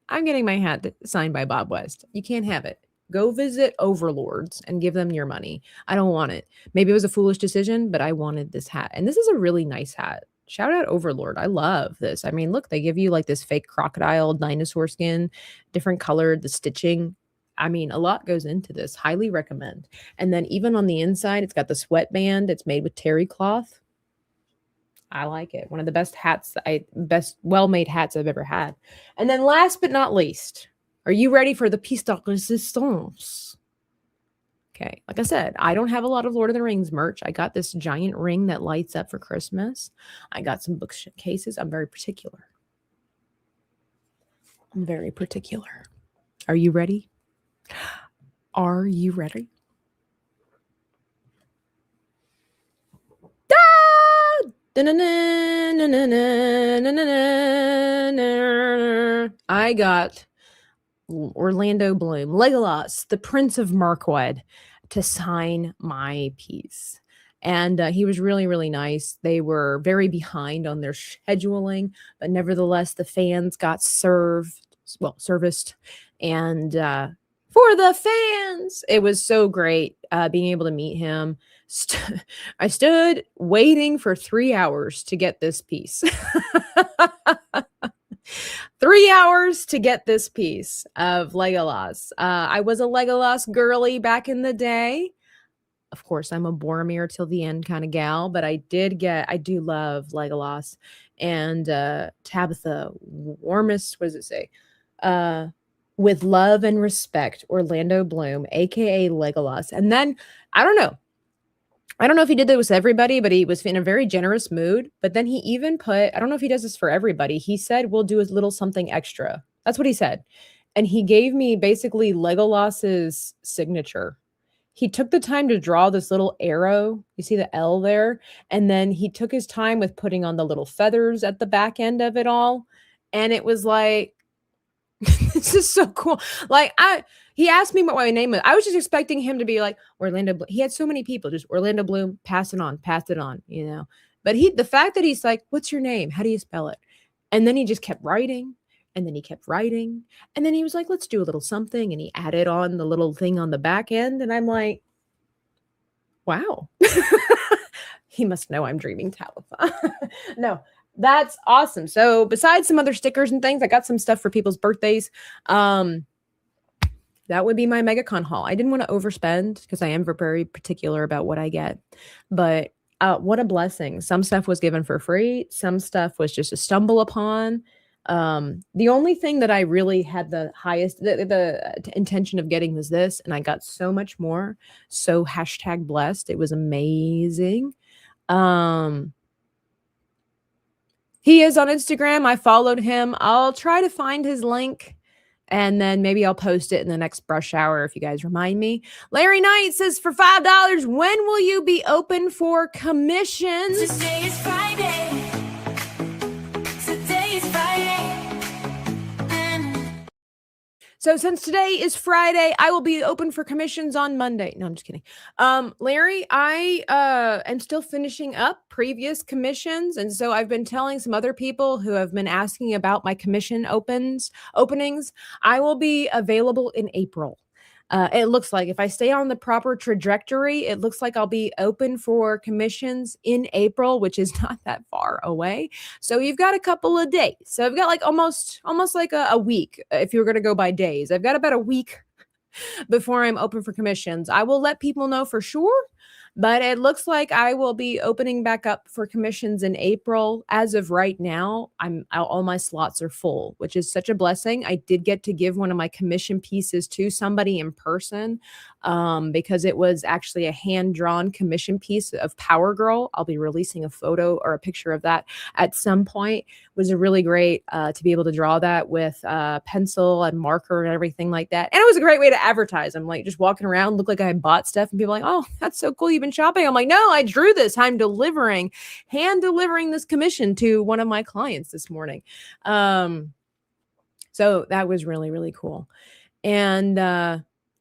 I'm getting my hat signed by Bob West. You can't have it. Go visit overlords and give them your money. I don't want it. Maybe it was a foolish decision, but I wanted this hat. And this is a really nice hat. Shout out Overlord. I love this. I mean, look, they give you like this fake crocodile dinosaur skin, different colored, the stitching. I mean, a lot goes into this. Highly recommend. And then even on the inside, it's got the sweatband. It's made with terry cloth. I like it. One of the best best well-made hats I've ever had. And then last but not least, are you ready for the piece de resistance? Okay. Like I said, I don't have a lot of Lord of the Rings merch. I got this giant ring that lights up for Christmas. I got some bookcases. I'm very particular. Are you ready? Are you ready? I got Orlando Bloom, Legolas, the Prince of Mirkwood, to sign my piece. And he was really, really nice. They were very behind on their scheduling, but nevertheless, the fans got serviced. And for the fans, it was so great being able to meet him. I stood waiting for 3 hours to get this piece. 3 hours to get this piece of Legolas. I was a Legolas girly back in the day. Of course, I'm a Boromir till the end kind of gal, but I do love Legolas. And Tabitha, warmest, what does it say? With love and respect, Orlando Bloom, aka Legolas. And then I don't know if he did that with everybody, but he was in a very generous mood. But then he even put, I don't know if he does this for everybody. He said, we'll do a little something extra. That's what he said. And he gave me basically Legolas's signature. He took the time to draw this little arrow. You see the L there? And then he took his time with putting on the little feathers at the back end of it all. And it was like, this is so cool. Like he asked me what my name was. I was just expecting him to be like Orlando Bloom. He had so many people, just Orlando Bloom, pass it on, you know. But the fact that he's like, what's your name? How do you spell it? And then he just kept writing, and then he kept writing, and then he was like, let's do a little something, and he added on the little thing on the back end, and I'm like, wow. He must know I'm dreaming, Tabitha. No. That's awesome. So besides some other stickers and things, I got some stuff for people's birthdays. That would be my MegaCon haul. I didn't want to overspend because I am very particular about what I get. But what a blessing. Some stuff was given for free. Some stuff was just a stumble upon. The only thing that I really had the highest the intention of getting was this. And I got so much more. So #blessed. It was amazing. He is on Instagram. I followed him. I'll try to find his link and then maybe I'll post it in the next brush hour if you guys remind me. Larry Knight says for $5, when will you be open for commissions? Today is Friday. So since today is Friday, I will be open for commissions on Monday. No, I'm just kidding. Larry, I am still finishing up previous commissions, and so I've been telling some other people who have been asking about my commission openings. I will be available in April. It looks like if I stay on the proper trajectory, it looks like I'll be open for commissions in April, which is not that far away. So you've got a couple of days. So I've got like almost like a week if you were going to go by days. I've got about a week before I'm open for commissions. I will let people know for sure, but it looks like I will be opening back up for commissions in April. As of right now, all my slots are full, which is such a blessing. I did get to give one of my commission pieces to somebody in person because it was actually a hand-drawn commission piece of Power Girl. I'll be releasing a photo or a picture of that at some point. It was really great to be able to draw that with pencil and marker and everything like that. And it was a great way to advertise. I'm like just walking around, look like I bought stuff, and people are like, oh, that's so cool. You've been shopping. I'm like, no, I drew this. I'm hand delivering this commission to one of my clients this morning. So that was really, really cool. And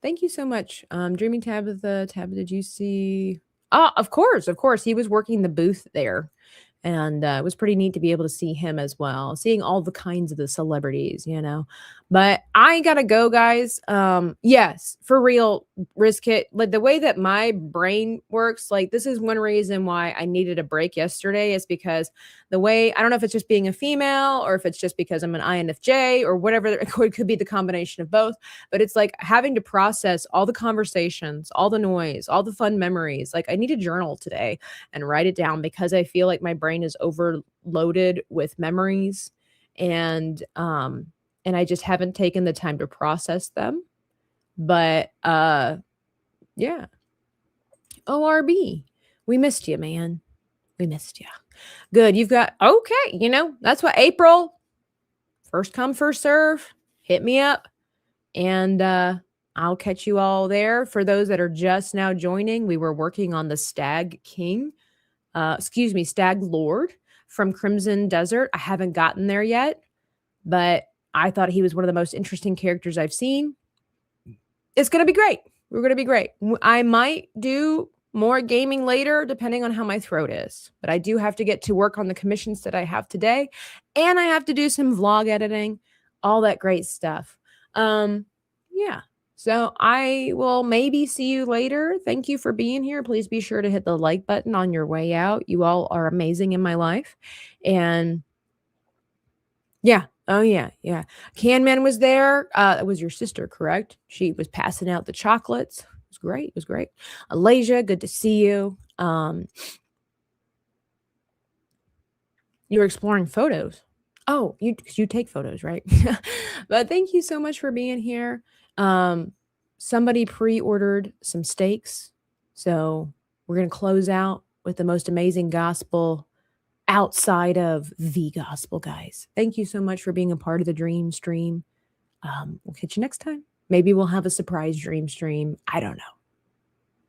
thank you so much. Dreaming Tabitha, did you see? Oh, of course. He was working the booth there. And it was pretty neat to be able to see him as well, seeing all the kinds of the celebrities, But I gotta go, guys. Yes, for real, Risk It. Like the way that my brain works, like this is one reason why I needed a break yesterday is because the way, I don't know if it's just being a female or if it's just because I'm an INFJ or whatever, it could be the combination of both, but it's like having to process all the conversations, all the noise, all the fun memories. Like I need a journal today and write it down because I feel like my brain is overloaded with memories and I just haven't taken the time to process them. But yeah. ORB. We missed you, man. We missed you. Good. You've got okay, that's what April. First come, first serve. Hit me up. And I'll catch you all there. For those that are just now joining, we were working on the Stag Lord from Crimson Desert. I haven't gotten there yet, but I thought he was one of the most interesting characters I've seen. It's going to be great. We're going to be great. I might do more gaming later, depending on how my throat is. But I do have to get to work on the commissions that I have today. And I have to do some vlog editing, all that great stuff. Yeah. So I will maybe see you later. Thank you for being here. Please be sure to hit the like button on your way out. You all are amazing in my life. And yeah. Oh, yeah. Yeah. Canman was there. That was your sister, correct? She was passing out the chocolates. It was great. It was great. Alasia, good to see you. You were exploring photos. Oh, you take photos, right? But thank you so much for being here. Somebody pre-ordered some steaks. So we're going to close out with the most amazing gospel outside of the gospel, guys. Thank you so much for being a part of the dream stream. We'll catch you next time. Maybe we'll have a surprise dream stream. I don't know.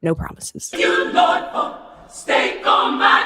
No promises. You, Lord, for steak on my